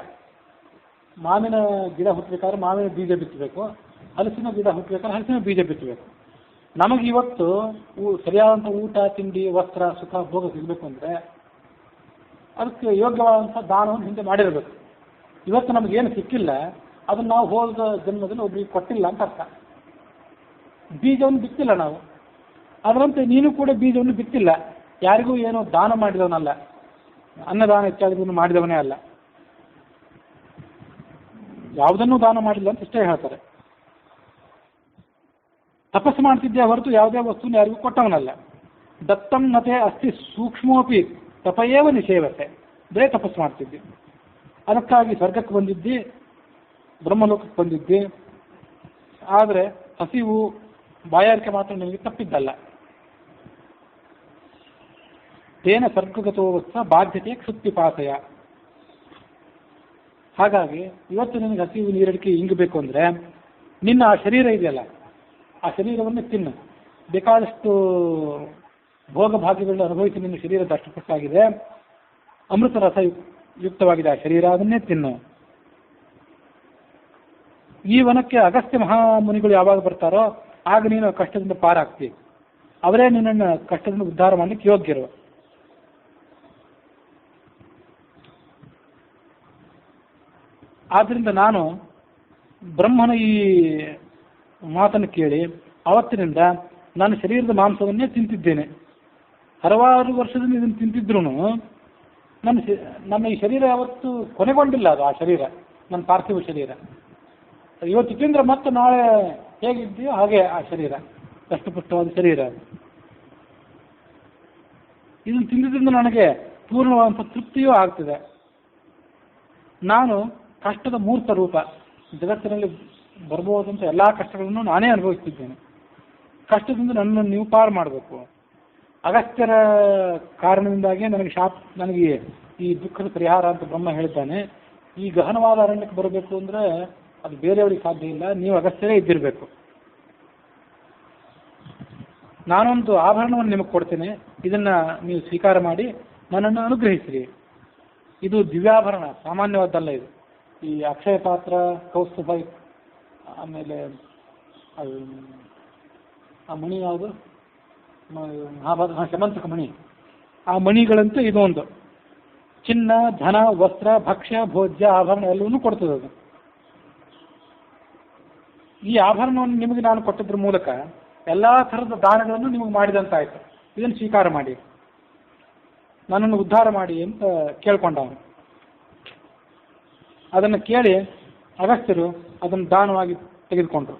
ಮಾವಿನ ಗಿಡ ಹುಟ್ಟಬೇಕಾದ್ರೆ ಮಾವಿನ ಬೀಜ ಬಿತ್ತಬೇಕು, ಹಲಸಿನ ಗಿಡ ಹುಟ್ಟಬೇಕಾದ್ರೆ ಹಲಸಿನ ಬೀಜ ಬಿತ್ತಬೇಕು. ನಮಗೆ ಇವತ್ತು ಸರಿಯಾದಂಥ ಊಟ, ತಿಂಡಿ, ವಸ್ತ್ರ, ಸುಖ, ಭೋಗ ಸಿಗಬೇಕು ಅಂದರೆ ಅದಕ್ಕೆ ಯೋಗ್ಯವಾದಂಥ ದಾನವನ್ನು ಹಿಂದೆ ಮಾಡಿರಬೇಕು. ಇವತ್ತು ನಮಗೇನು ಸಿಕ್ಕಿಲ್ಲ, ಅದನ್ನು ನಾವು ಹೋದ ಜನ್ಮದಲ್ಲಿ ಒಬ್ಬರಿಗೆ ಕೊಟ್ಟಿಲ್ಲ ಅಂತ ಅರ್ಥ. ಬೀಜವನ್ನು ಬಿತ್ತಿಲ್ಲ ನಾವು, ಅದರಂತೆ ನೀನು ಕೂಡ ಬೀಜವನ್ನು ಬಿತ್ತಿಲ್ಲ. ಯಾರಿಗೂ ಏನೋ ದಾನ ಮಾಡಿದವನಲ್ಲ, ಅನ್ನದಾನ ಇತ್ಯಾದಿಗಳನ್ನು ಮಾಡಿದವನೇ ಅಲ್ಲ. ಯಾವುದನ್ನೂ ದಾನ ಮಾಡಿಲ್ಲ ಅಂತ ಇಷ್ಟೇ ಹೇಳ್ತಾರೆ. ತಪಸ್ಸು ಮಾಡ್ತಿದ್ದೆ ಹೊರತು ಯಾವುದೇ ವಸ್ತುನ ಯಾರಿಗೂ ಕೊಟ್ಟವನಲ್ಲ. ದತ್ತಂ ನತೆ ಅಸ್ತಿ ಸೂಕ್ಷ್ಮೋಪಿ ತಪಯೇವ ನಿಷೇವತೆ. ಬರೇ ತಪಸ್ಸು ಮಾಡ್ತಿದ್ದೆ. ಅದಕ್ಕಾಗಿ ಸ್ವರ್ಗಕ್ಕೆ ಬಂದಿದ್ದಿ, ಬ್ರಹ್ಮಲೋಕಕ್ಕೆ ಬಂದಿದ್ದಿ. ಆದರೆ ಹಸಿವು, ಬಾಯಾರಿಕೆ ಮಾತ್ರ ನಿಮಗೆ ತಪ್ಪಿದ್ದಲ್ಲ. ತೇನ ಸರ್ಗಗತೋವಸ್ಥ ಬಾಧ್ಯತೆ ಕ್ಷುತ್ಪಿಪಾಸಯ. ಹಾಗಾಗಿ ಇವತ್ತು ನಿನಗೆ ಹಸಿವು ನೀರಡಿಕೆ ಇಂಗಬೇಕು ಅಂದರೆ ನಿನ್ನ ಆ ಶರೀರ ಇದೆಯಲ್ಲ, ಆ ಶರೀರವನ್ನು ತಿನ್ನು. ಬೇಕಾದಷ್ಟು ಭೋಗ ಭಾಗ್ಯಗಳನ್ನು ಅನುಭವಿಸಿ ನಿನ್ನ ಶರೀರ ದಷ್ಟಪುಷ್ಟಾಗಿದೆ, ಅಮೃತ ರಸ ಯುಕ್ತವಾಗಿದೆ ಆ ಶರೀರ, ಅದನ್ನೇ ತಿನ್ನು. ಈ ವನಕ್ಕೆ ಅಗಸ್ತ್ಯ ಮಹಾಮುನಿಗಳು ಯಾವಾಗ ಬರ್ತಾರೋ ಆಗ ನೀನು ಕಷ್ಟದಿಂದ ಪಾರಾಗ್ತೀವಿ. ಅವರೇ ನಿನ್ನನ್ನು ಕಷ್ಟದಿಂದ ಉದ್ಧಾರ ಮಾಡಲಿಕ್ಕೆ ಯೋಗ್ಯರು. ಆದ್ದರಿಂದ ನಾನು ಬ್ರಹ್ಮನ ಈ ಮಾತನ್ನು ಕೇಳಿ ಅವತ್ತಿನಿಂದ ನಾನು ಶರೀರದ ಮಾಂಸವನ್ನೇ ತಿಂತಿದ್ದೇನೆ. ಹಲವಾರು ವರ್ಷದಿಂದ ಇದನ್ನು ತಿಂತಿದ್ರು ನನ್ನ ಈ ಶರೀರ ಯಾವತ್ತೂ ಕೊನೆಗೊಂಡಿಲ್ಲ. ಅದು ಆ ಶರೀರ, ನನ್ನ ಪಾರ್ಥಿವ ಶರೀರ. ಇವತ್ತು ತಿಂದರೆ ಮತ್ತೆ ನಾಳೆ ಹೇಗಿದೆಯೋ ಹಾಗೆ ಆ ಶರೀರ, ಕಷ್ಟಪಟ್ಟವಾದ ಶರೀರ. ಇದನ್ನು ತಿಂದಿದ್ದರಿಂದ ನನಗೆ ಪೂರ್ಣವಾದಂಥ ತೃಪ್ತಿಯೂ ಆಗ್ತಿದೆ. ನಾನು ಕಷ್ಟದ ಮೂರ್ತ ರೂಪ. ಜಗತ್ತಿನಲ್ಲಿ ಬರ್ಬೋದಂಥ ಎಲ್ಲ ಕಷ್ಟಗಳನ್ನು ನಾನೇ ಅನುಭವಿಸ್ತಿದ್ದೇನೆ. ಕಷ್ಟದಿಂದ ನನ್ನನ್ನು ನೀವು ಪಾರು ಮಾಡಬೇಕು. ಅಗಸ್ತ್ಯರ ಕಾರಣದಿಂದಾಗಿ ನನಗೆ ಈ ದುಃಖದ ಪರಿಹಾರ ಅಂತ ಬ್ರಹ್ಮ ಹೇಳಿದ್ದಾನೆ. ಈ ಗಹನವಾದ ಅರಣ್ಯಕ್ಕೆ ಬರಬೇಕು ಅಂದರೆ ಅದು ಬೇರೆಯವರಿಗೆ ಸಾಧ್ಯ ಇಲ್ಲ, ನೀವು ಅಗಸ್ತ್ಯರೇ ಇದ್ದಿರಬೇಕು. ನಾನೊಂದು ಆಭರಣವನ್ನು ನಿಮಗೆ ಕೊಡ್ತೇನೆ, ಇದನ್ನು ನೀವು ಸ್ವೀಕಾರ ಮಾಡಿ ನನ್ನನ್ನು ಅನುಗ್ರಹಿಸಿರಿ. ಇದು ದಿವ್ಯಾಭರಣ, ಸಾಮಾನ್ಯವಾದ್ದಲ್ಲ ಇದು. ಈ ಅಕ್ಷಯ ಪಾತ್ರ, ಕೌಸ್ತುಭ, ಆಮೇಲೆ ಆ ಮಣಿ ಯಾವುದು, ಶಮಂತಕ ಮಣಿ, ಆ ಮಣಿಗಳಂತೂ ಇದು ಒಂದು. ಚಿನ್ನ, ಧನ, ವಸ್ತ್ರ, ಭಕ್ಷ್ಯ, ಭೋಜ್ಯ, ಆಭರಣ ಎಲ್ಲವನ್ನೂ ಕೊಡ್ತದೆ ಅದು. ಈ ಆಭರಣವನ್ನು ನಿಮಗೆ ನಾನು ಕೊಟ್ಟಿದ್ರ ಮೂಲಕ ಎಲ್ಲ ಥರದ ದಾನಗಳನ್ನು ನಿಮಗೆ ಮಾಡಿದಂತಾಯ್ತು. ಇದನ್ನು ಸ್ವೀಕಾರ ಮಾಡಿ, ನನ್ನನ್ನು ಉದ್ಧಾರ ಮಾಡಿ ಅಂತ ಕೇಳ್ಕೊಂಡ ಅವನು. ಅದನ್ನು ಕೇಳಿ ಅಗಸ್ತ್ಯರು ಅದನ್ನು ದಾನವಾಗಿ ತೆಗೆದುಕೊಂಡ್ರು.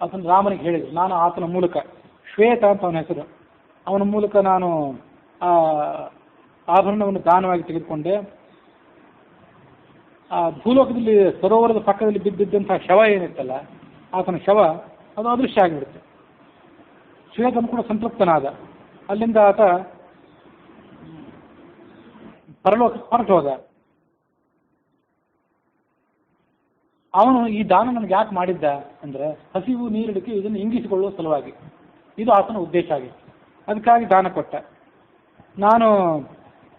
ಅದನ್ನು ರಾಮನಿಗೆ ಹೇಳಿದರು. ನಾನು ಆತನ ಮೂಲಕ, ಶ್ವೇತ ಅಂತ ಅವನ ಹೆಸರು, ಅವನ ಮೂಲಕ ನಾನು ಆ ಆಭರಣವನ್ನು ದಾನವಾಗಿ ತೆಗೆದುಕೊಂಡೆ. ಆ ಭೂಲೋಕದಲ್ಲಿ ಸರೋವರದ ಪಕ್ಕದಲ್ಲಿ ಬಿದ್ದಿದ್ದಂತಹ ಶವ ಏನಿತ್ತಲ್ಲ, ಆತನ ಶವ ಅದು ಅದೃಶ್ಯ ಆಗಿಬಿಡುತ್ತೆ. ಶ್ವೇತನು ಕೂಡ ಸಂತೃಪ್ತನಾದ. ಅಲ್ಲಿಂದ ಆತ ಪರಲೋಕಕ್ಕೆ ಹೊರಟು ಹೋದ. ಅವನು ಈ ದಾನ ನನಗೆ ಯಾಕೆ ಮಾಡಿದ್ದ ಅಂದರೆ, ಹಸಿವು ನೀರಿಡಿಕೆ ಇದನ್ನು ಇಂಗಿಸಿಕೊಳ್ಳುವ ಸಲುವಾಗಿ. ಇದು ಆತನ ಉದ್ದೇಶ ಆಗಿತ್ತು. ಅದಕ್ಕಾಗಿ ದಾನ ಕೊಟ್ಟ. ನಾನು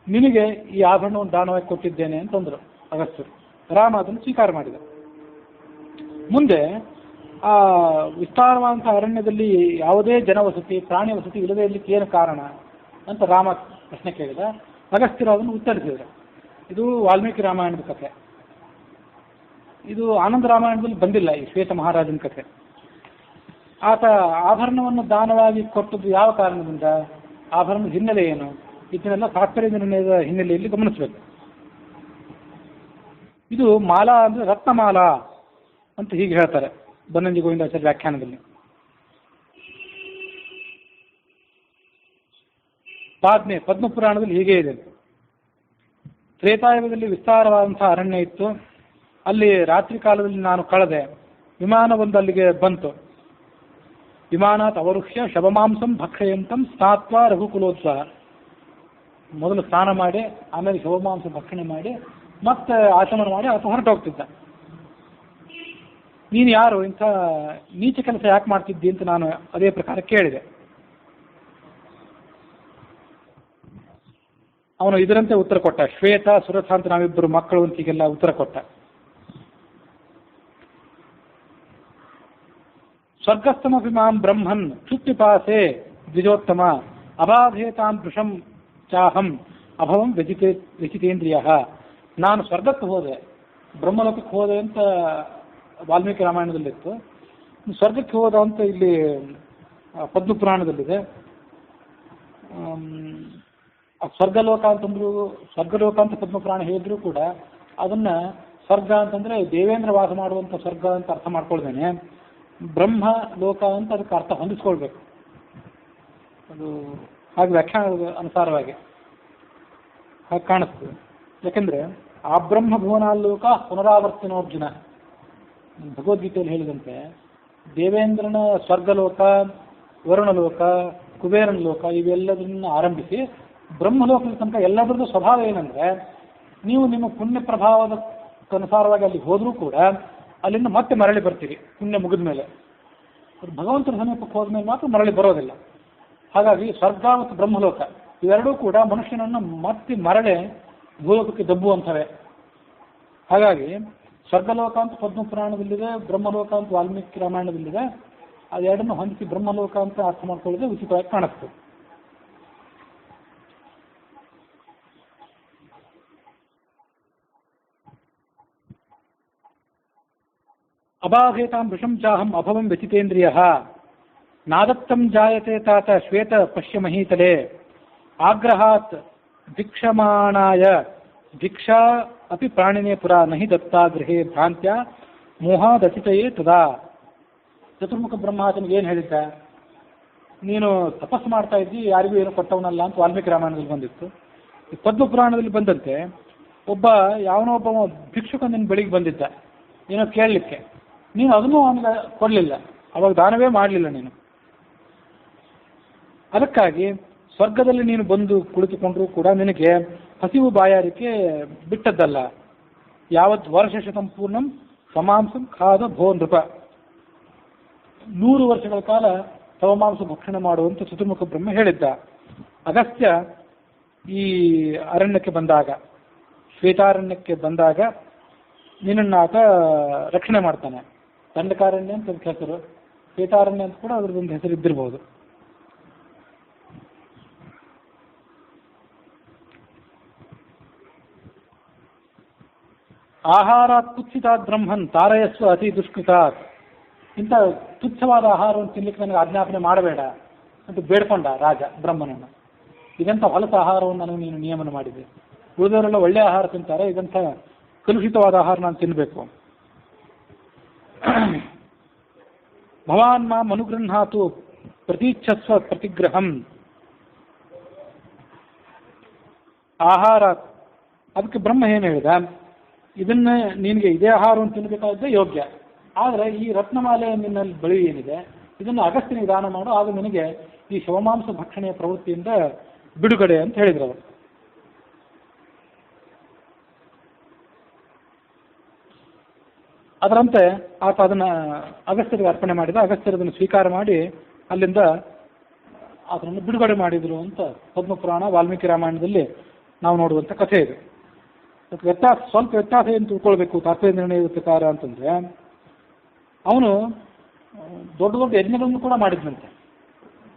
ನಿನಗೆ ಈ ಆಭರಣವನ್ನು ದಾನವಾಗಿ ಕೊಟ್ಟಿದ್ದೇನೆ ಅಂತಂದರು ಅಗಸ್ತ್ಯರು. ರಾಮ ಅದನ್ನು ಸ್ವೀಕಾರ ಮಾಡಿದ. ಮುಂದೆ ಆ ವಿಸ್ತಾರವಾದಂಥ ಅರಣ್ಯದಲ್ಲಿ ಯಾವುದೇ ಜನವಸತಿ, ಪ್ರಾಣಿ ವಸತಿ ಇಲ್ಲದೇ ಇರಲಿಕ್ಕೆ ಏನು ಕಾರಣ ಅಂತ ರಾಮ ಪ್ರಶ್ನೆ ಕೇಳಿದ. ಅಗಸ್ತ್ಯರು ಅದನ್ನು ಉತ್ತರಿಸಿದರು. ಇದು ವಾಲ್ಮೀಕಿ ರಾಮಾಯಣದ ಕಥೆ. ಇದು ಆನಂದ ರಾಮಾಯಣದಲ್ಲಿ ಬಂದಿಲ್ಲ, ಈ ಶ್ವೇತ ಮಹಾರಾಜನ ಕಥೆ. ಆತ ಆಭರಣವನ್ನು ದಾನವಾಗಿ ಕೊಟ್ಟದ್ದು ಯಾವ ಕಾರಣದಿಂದ, ಆಭರಣದ ಹಿನ್ನೆಲೆ ಏನು, ಇದನ್ನೆಲ್ಲ ತಾತ್ಪರ್ಯ ನಿರ್ಣಯದ ಹಿನ್ನೆಲೆಯಲ್ಲಿ ಗಮನಿಸಬೇಕು. ಇದು ಮಾಲಾ ಅಂದರೆ ರತ್ನಮಾಲಾ ಅಂತ ಹೀಗೆ ಹೇಳ್ತಾರೆ ಬನ್ನಂಜಿ ಗೋವಿಂದಾಚಾರ್ಯ ವ್ಯಾಖ್ಯಾನದಲ್ಲಿ. ಪಾದ್ಮೆ ಪದ್ಮಪುರಾಣದಲ್ಲಿ ಹೀಗೆ ಇದೆ. ತ್ರೇತಾಯುಗದಲ್ಲಿ ವಿಸ್ತಾರವಾದಂತಹ ಅರಣ್ಯ ಇತ್ತು. ಅಲ್ಲಿ ರಾತ್ರಿ ಕಾಲದಲ್ಲಿ ನಾನು ಕಳೆದೆ. ವಿಮಾನ ಒಂದು ಅಲ್ಲಿಗೆ ಬಂತು. ವಿಮಾನಾತ್ ಅವರುಷ್ಯ ಶವಮಾಂಸಂ ಭಕ್ಷಯಂತಂ ಸ್ನಾತ್ವ ರಘುಕುಲೋತ್ಸವ. ಮೊದಲು ಸ್ನಾನ ಮಾಡಿ, ಆಮೇಲೆ ಶವಮಾಂಸ ಭಕ್ಷಣೆ ಮಾಡಿ, ಮತ್ತೆ ಆಚಮನ ಮಾಡಿ ಆತ ಹೊರಟು ಹೋಗ್ತಿದ್ದ. ನೀನು ಯಾರು, ಇಂಥ ನೀಚ ಕೆಲಸ ಯಾಕೆ ಮಾಡ್ತಿದ್ದಿ ಅಂತ ನಾನು ಅದೇ ಪ್ರಕಾರ ಕೇಳಿದೆ. ಅವನು ಇದರಂತೆ ಉತ್ತರ ಕೊಟ್ಟ. ಶ್ವೇತ, ಸುರಥ ಅಂತ ನಾವಿಬ್ಬರು ಮಕ್ಕಳು ಅಂತ ಹೀಗೆಲ್ಲ ಉತ್ತರ ಕೊಟ್ಟ. ಸ್ವರ್ಗಸ್ಥಮಪಿ ಮಾಂ ಬ್ರಹ್ಮನ್ ಕ್ಷುಪ್ತಿಪಾಸೆ ದ್ವಿಜೋತ್ತಮ ಅಬಾಧೇತಾಂ ಪೃಷಂ ಚಾಹಂ ಅಭವಂ ವ್ಯಚಿತೇಂದ್ರಿಯ. ನಾನು ಸ್ವರ್ಗಕ್ಕೆ ಹೋದೆ, ಬ್ರಹ್ಮಲೋಕಕ್ಕೆ ಹೋದೆ ಅಂತ ವಾಲ್ಮೀಕಿ ರಾಮಾಯಣದಲ್ಲಿತ್ತು. ಸ್ವರ್ಗಕ್ಕೆ ಹೋದ ಅಂತ ಇಲ್ಲಿ ಪದ್ಮಪುರಾಣದಲ್ಲಿದೆ. ಸ್ವರ್ಗಲೋಕ ಅಂತಂದ್ರು, ಸ್ವರ್ಗಲೋಕ ಅಂತ ಪದ್ಮಪುರಾಣ ಹೇಳಿದ್ರು ಕೂಡ ಅದನ್ನ ಸ್ವರ್ಗ ಅಂತಂದ್ರೆ ದೇವೇಂದ್ರ ವಾಸ ಮಾಡುವಂಥ ಸ್ವರ್ಗ ಅಂತ ಅರ್ಥ ಮಾಡ್ಕೊಳ್ದೇನೆ ಬ್ರಹ್ಮ ಲೋಕ ಅಂತ ಅದಕ್ಕೆ ಅರ್ಥ ಹೊಂದಿಸ್ಕೊಳ್ಬೇಕು. ಅದು ಹಾಗೆ ವ್ಯಾಖ್ಯಾನದ ಅನುಸಾರವಾಗಿ ಹಾಗೆ ಕಾಣಿಸ್ತದೆ. ಯಾಕೆಂದ್ರೆ ಆ ಬ್ರಹ್ಮ ಭುವನಾಲೋಕ ಪುನರಾವರ್ತಿನೋರ್ಜುನ ಭಗವದ್ಗೀತೆಯಲ್ಲಿ ಹೇಳಿದಂತೆ ದೇವೇಂದ್ರನ ಸ್ವರ್ಗಲೋಕ, ವರುಣಲೋಕ, ಕುಬೇರನ ಲೋಕ ಇವೆಲ್ಲದನ್ನ ಆರಂಭಿಸಿ ಬ್ರಹ್ಮಲೋಕದ ತನಕ ಎಲ್ಲದರದ್ದು ಸ್ವಭಾವ ಏನಂದ್ರೆ, ನೀವು ನಿಮ್ಮ ಪುಣ್ಯ ಪ್ರಭಾವದಕ್ಕನುಸಾರವಾಗಿ ಅಲ್ಲಿ ಹೋದರೂ ಕೂಡ ಅಲ್ಲಿಂದ ಮತ್ತೆ ಮರಳಿ ಬರ್ತೀರಿ ಪುಣ್ಯ ಮುಗಿದ ಮೇಲೆ. ಭಗವಂತನ ಸಮೀಪಕ್ಕೆ ಹೋದ್ಮೇಲೆ ಮಾತ್ರ ಮರಳಿ ಬರೋದಿಲ್ಲ. ಹಾಗಾಗಿ ಸ್ವರ್ಗ ಮತ್ತು ಬ್ರಹ್ಮಲೋಕ ಇವೆರಡೂ ಕೂಡ ಮನುಷ್ಯನನ್ನು ಮತ್ತೆ ಮರಳಿ ಭೂಲೋಕಕ್ಕೆ ದಬ್ಬುವಂಥವೇ. ಹಾಗಾಗಿ ಸ್ವರ್ಗಲೋಕ ಅಂತ ಪದ್ಮಪುರಾಣದಲ್ಲಿದೆ, ಬ್ರಹ್ಮಲೋಕ ಅಂತ ವಾಲ್ಮೀಕಿ ರಾಮಾಯಣದಲ್ಲಿದೆ. ಅದೆರಡನ್ನು ಹೊಂದಿಸಿ ಬ್ರಹ್ಮಲೋಕ ಅಂತ ಅರ್ಥ ಮಾಡ್ಕೊಳ್ಳೋದು ಉಚಿತವಾಗಿ ಕಾಣಿಸ್ತದೆ. ಅಬಾಧೇತಾಂ ವೃಷಂ ಚಾಹಂ ಅಭವಂ ವ್ಯಚಿತೇಂದ್ರಿಯ ನಾದತ್ತಂ ಜಾಯತೆ ತಾತ ಶ್ವೇತ ಪಶ್ಯ ಮಹೀತಲೆ ಆಗ್ರಹಾತ್ ಭಿಕ್ಷಮಾಣಾಯ ಭಿಕ್ಷಾ ಅಪಿ ಪ್ರಾಣಿನೇ ಪುರ ನಹಿ ದತ್ತಾ ಗೃಹೇ ಭ್ರಾಂತ್ಯ ಮೋಹಾದಚಿತಯೇ ತದಾ. ಚತುರ್ಮುಖ ಬ್ರಹ್ಮಾತನಿಗೆ ಏನು ಹೇಳಿದ್ದ, ನೀನು ತಪಸ್ಸು ಮಾಡ್ತಾ ಇದ್ದಿ, ಯಾರಿಗೂ ಏನು ಕೊಟ್ಟವನಲ್ಲ ಅಂತ ವಾಲ್ಮೀಕಿ ರಾಮಾಯಣದಲ್ಲಿ ಬಂದಿತ್ತು. ಈ ಪದ್ಮಪುರಾಣದಲ್ಲಿ ಬಂದಂತೆ ಯಾವನೋ ಒಬ್ಬ ಭಿಕ್ಷುಕ ನಿನ್ನ ಬಳಿಗೆ ಬಂದಿದ್ದ ಏನೋ ಕೇಳಲಿಕ್ಕೆ. ನೀನು ಅದನ್ನೂ ಅವನಿಗೆ ಕೊಡಲಿಲ್ಲ, ಅವಾಗ ದಾನವೇ ಮಾಡಲಿಲ್ಲ ನೀನು. ಅದಕ್ಕಾಗಿ ಸ್ವರ್ಗದಲ್ಲಿ ನೀನು ಬಂದು ಕುಳಿತುಕೊಂಡ್ರೂ ಕೂಡ ನಿನಗೆ ಹಸಿವು ಬಾಯಾರಿಕೆ ಬಿಟ್ಟದ್ದಲ್ಲ. ಯಾವತ್ ವರ್ಷ ಸಂಪೂರ್ಣಂ ಸಮಾಂಸಂ ಖಾದ ಭೋ ನೃಪ. 100 ವರ್ಷಗಳ ಕಾಲ ತವಮಾಂಸ ಭಕ್ಷಣೆ ಮಾಡುವಂತ ಚತುರ್ಮುಖ ಬ್ರಹ್ಮ ಹೇಳಿದ್ದ. ಅಗಸ್ತ್ಯ ಈ ಅರಣ್ಯಕ್ಕೆ ಬಂದಾಗ, ಶ್ವೇತಾರಣ್ಯಕ್ಕೆ ಬಂದಾಗ ನಿನ್ನನ್ನು ಆತ ರಕ್ಷಣೆ ಮಾಡ್ತಾನೆ. ದಂಡಕಾರಣ್ಯ ಅಂತ ಅದಕ್ಕೆ ಹೆಸರು, ಶ್ವೇತಾರಣ್ಯ ಅಂತ ಕೂಡ ಅದ್ರದ್ದೊಂದು ಹೆಸರು ಇದ್ದಿರಬಹುದು. ಆಹಾರಾತ್ ಕುತ್ಸಿತಾತ್ ಬ್ರಹ್ಮನ್ ತಾರಯಸ್ವ ಅತಿ ದುಷ್ಕೃತಾತ್. ಇಂಥ ತುಚ್ಛವಾದ ಆಹಾರವನ್ನು ತಿನ್ಲಿಕ್ಕೆ ನನಗೆ ಆಜ್ಞಾಪನೆ ಮಾಡಬೇಡ ಅಂತ ಬೇಡ್ಕೊಂಡ ರಾಜ ಬ್ರಹ್ಮನನ್ನು. ಇದಂಥ ಹೊಲಸ ಆಹಾರವನ್ನು ನನಗೆ ನೀನು ನಿಯಮನ ಮಾಡಿದೆ. ಉಳಿದವರೆಲ್ಲ ಒಳ್ಳೆಯ ಆಹಾರ ತಿಂತಾರೆ, ಇದಂಥ ಕಲುಷಿತವಾದ ಆಹಾರ ನಾನು ತಿನ್ನಬೇಕು. ಭವಾನ್ ಮಾಂ ಅನುಗೃಹಾತು ಪ್ರತೀಚ್ಛಸ್ವ ಪ್ರತಿಗ್ರಹಂ. ಆಹಾರ, ಅದಕ್ಕೆ ಬ್ರಹ್ಮ ಏನು ಹೇಳಿದ, ಇದನ್ನ ನಿನಗೆ ಇದೇ ಆಹಾರವನ್ನು ತಿನ್ನಬೇಕಾದ್ರೆ ಯೋಗ್ಯ, ಆದರೆ ಈ ರತ್ನಮಾಲೆ ನಿನ್ನಲ್ಲಿ ಬಳಿ ಏನಿದೆ ಇದನ್ನು ಅಗಸ್ತ್ಯನಿಗೆ ದಾನ ಮಾಡು, ಆಗ ನಿನಗೆ ಈ ಶವಮಾಂಸ ಭಕ್ಷಣೆಯ ಪ್ರವೃತ್ತಿಯಿಂದ ಬಿಡುಗಡೆ ಅಂತ ಹೇಳಿದ್ರು ಅವರು. ಅದರಂತೆ ಆತ ಅದನ್ನು ಅಗಸ್ತ್ಯರಿಗೆ ಅರ್ಪಣೆ ಮಾಡಿದ. ಅಗಸ್ತ್ಯರು ಅದನ್ನು ಸ್ವೀಕಾರ ಮಾಡಿ ಅಲ್ಲಿಂದ ಅದನ್ನು ಬಿಡುಗಡೆ ಮಾಡಿದರು ಅಂತ ಪದ್ಮಪುರಾಣ ವಾಲ್ಮೀಕಿ ರಾಮಾಯಣದಲ್ಲಿ ನಾವು ನೋಡುವಂಥ ಕಥೆ ಇದೆ. ಅದಕ್ಕೆ ವ್ಯತ್ಯಾಸ, ಸ್ವಲ್ಪ ವ್ಯತ್ಯಾಸ ಏನು ತಿಳ್ಕೊಳ್ಬೇಕು ತಾತ್ಪರ್ಯ ನಿರ್ಣಯದ ಪ್ರಕಾರ ಅಂತಂದರೆ, ಅವನು ದೊಡ್ಡ ದೊಡ್ಡ ಯಜ್ಞಗಳನ್ನು ಕೂಡ ಮಾಡಿದ್ನಂತೆ.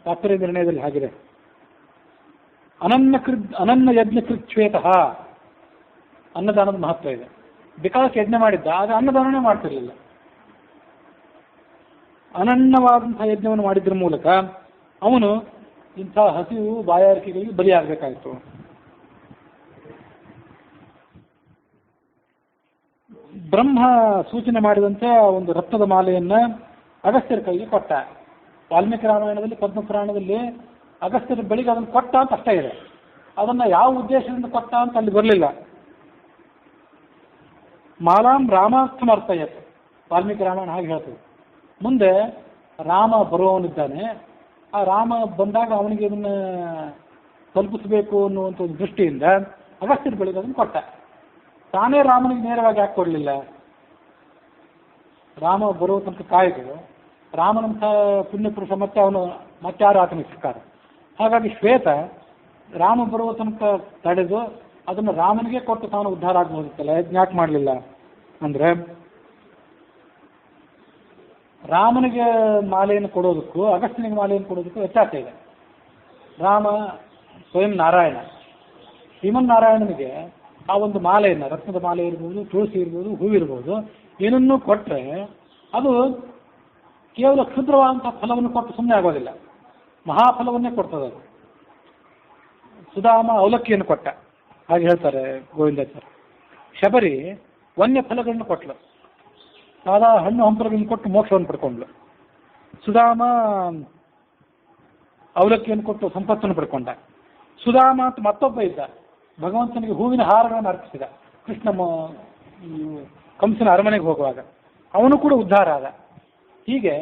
ತಾತ್ಪರ್ಯ ನಿರ್ಣಯದಲ್ಲಿ ಹಾಗಿದೆ, ಅನನ್ನ ಯಜ್ಞಕೃತ್ ಶ್ವೇತಃ, ಅನ್ನದಾನದ ಮಹತ್ವ ಇದೆ. ಬಿಕಾಸ್ ಯಜ್ಞ ಮಾಡಿದ್ದ, ಆಗ ಅನ್ನದಾನನೇ ಮಾಡ್ತಿರ್ಲಿಲ್ಲ. ಅನನ್ನವಾದಂತಹ ಯಜ್ಞವನ್ನು ಮಾಡಿದ್ರ ಮೂಲಕ ಅವನು ಇಂಥ ಹಸಿವು ಬಾಯಾರಿಕೆಗಳಿಗೆ ಬಲಿಯಾಗಬೇಕಾಯಿತು. ಬ್ರಹ್ಮ ಸೂಚನೆ ಮಾಡಿದಂತೆ ಒಂದು ರತ್ನದ ಮಾಲೆಯನ್ನ ಅಗಸ್ತ್ಯರ ಕೈಗೆ ಕೊಟ್ಟ. ವಾಲ್ಮೀಕಿ ರಾಮಾಯಣದಲ್ಲಿ ಪದ್ಮಪುರಾಣದಲ್ಲಿ ಅಗಸ್ತ್ಯರ ಬಳಿಗೆ ಅದನ್ನು ಕೊಟ್ಟ ಅಂತ ಅಷ್ಟೇ ಇದೆ. ಅದನ್ನ ಯಾವ ಉದ್ದೇಶದಿಂದ ಕೊಟ್ಟ ಅಂತ ಅಲ್ಲಿ ಬರಲಿಲ್ಲ. ಮಾಲಾಂ ರಾಮಾರ್ಥಮರ್ಥಯತ್, ವಾಲ್ಮೀಕಿ ರಾಮಾಯಣ ಹಾಗೆ ಹೇಳ್ತದೆ. ಮುಂದೆ ರಾಮ ಬರುವವನಿದ್ದಾನೆ, ಆ ರಾಮ ಬಂದಾಗ ಅವನಿಗೆ ಇದನ್ನ ತಲುಪಿಸಬೇಕು ಅನ್ನುವಂಥ ಒಂದು ದೃಷ್ಟಿಯಿಂದ ಅಗಸ್ತ್ಯರ ಬಳಿಗೆ ಅದನ್ನು ಕೊಟ್ಟ. ತಾನೇ ರಾಮನಿಗೆ ನೇರವಾಗಿ ಯಾಕೆ ಕೊಡಲಿಲ್ಲ? ರಾಮ ಬರುವ ತನಕ ಕಾಯ್ದು, ರಾಮನಂಥ ಪುಣ್ಯಪುರುಷ ಮತ್ತಾರು ಆತನಿಗೆ ಸಿಕ್ಕಾರ. ಹಾಗಾಗಿ ಶ್ವೇತ ರಾಮ ಬರುವ ತನಕ ತಡೆದು ಅದನ್ನು ರಾಮನಿಗೆ ಕೊಟ್ಟು ತಾನು ಉದ್ಧಾರ ಆಗಬಹುದಿತ್ತಲ್ಲ, ಯಾಕೆ ಮಾಡಲಿಲ್ಲ ಅಂದರೆ, ರಾಮನಿಗೆ ಮಾಲೆಯನ್ನು ಕೊಡೋದಕ್ಕೂ ಅಗಸ್ತ್ಯನಿಗೆ ಮಾಲೆಯನ್ನು ಕೊಡೋದಕ್ಕೂ ವ್ಯತ್ಯಾಸ ಇದೆ. ರಾಮ ಸ್ವಯಂ ನಾರಾಯಣ. ಶ್ರೀಮನ್ನಾರಾಯಣನಿಗೆ ಆ ಒಂದು ಮಾಲೆಯನ್ನು, ರತ್ನದ ಮಾಲೆ ಇರ್ಬೋದು, ತುಳಸಿ ಇರ್ಬೋದು, ಹೂವಿರ್ಬೋದು, ಏನನ್ನೂ ಕೊಟ್ಟರೆ ಅದು ಕೇವಲ ಕ್ಷುದ್ರವಾದಂಥ ಫಲವನ್ನು ಕೊಟ್ಟು ಸುಮ್ಮನೆ ಆಗೋದಿಲ್ಲ, ಮಹಾಫಲವನ್ನೇ ಕೊಡ್ತದೆ. ಅದು ಸುಧಾಮ ಅವಲಕ್ಕಿಯನ್ನು ಕೊಟ್ಟ, ಹಾಗೆ ಹೇಳ್ತಾರೆ ಗೋವಿಂದಾಚಾರ್ಯ. ಶಬರಿ ವನ್ಯ ಫಲಗಳನ್ನು ಕೊಟ್ಟಳು, ಸಾದಾ ಹಣ್ಣು ಹಂಪಲುಗಳನ್ನು ಕೊಟ್ಟು ಮೋಕ್ಷವನ್ನು ಪಡ್ಕೊಂಡ್ಳು. ಸುಧಾಮ ಅವಲಕ್ಕಿಯನ್ನು ಕೊಟ್ಟು ಸಂಪತ್ತನ್ನು ಪಡ್ಕೊಂಡ. ಸುಧಾಮ ಅಂತ ಮತ್ತೊಬ್ಬ ಇದ್ದ, ಭಗವಂತನಿಗೆ ಹೂವಿನ ಹಾರಗಳನ್ನು ಅರ್ಪಿಸಿದ ಕೃಷ್ಣ ಕಂಸನ ಅರಮನೆಗೆ ಹೋಗುವಾಗ, ಅವನು ಕೂಡ ಉದ್ಧಾರ ಆದ. ಹೀಗೆ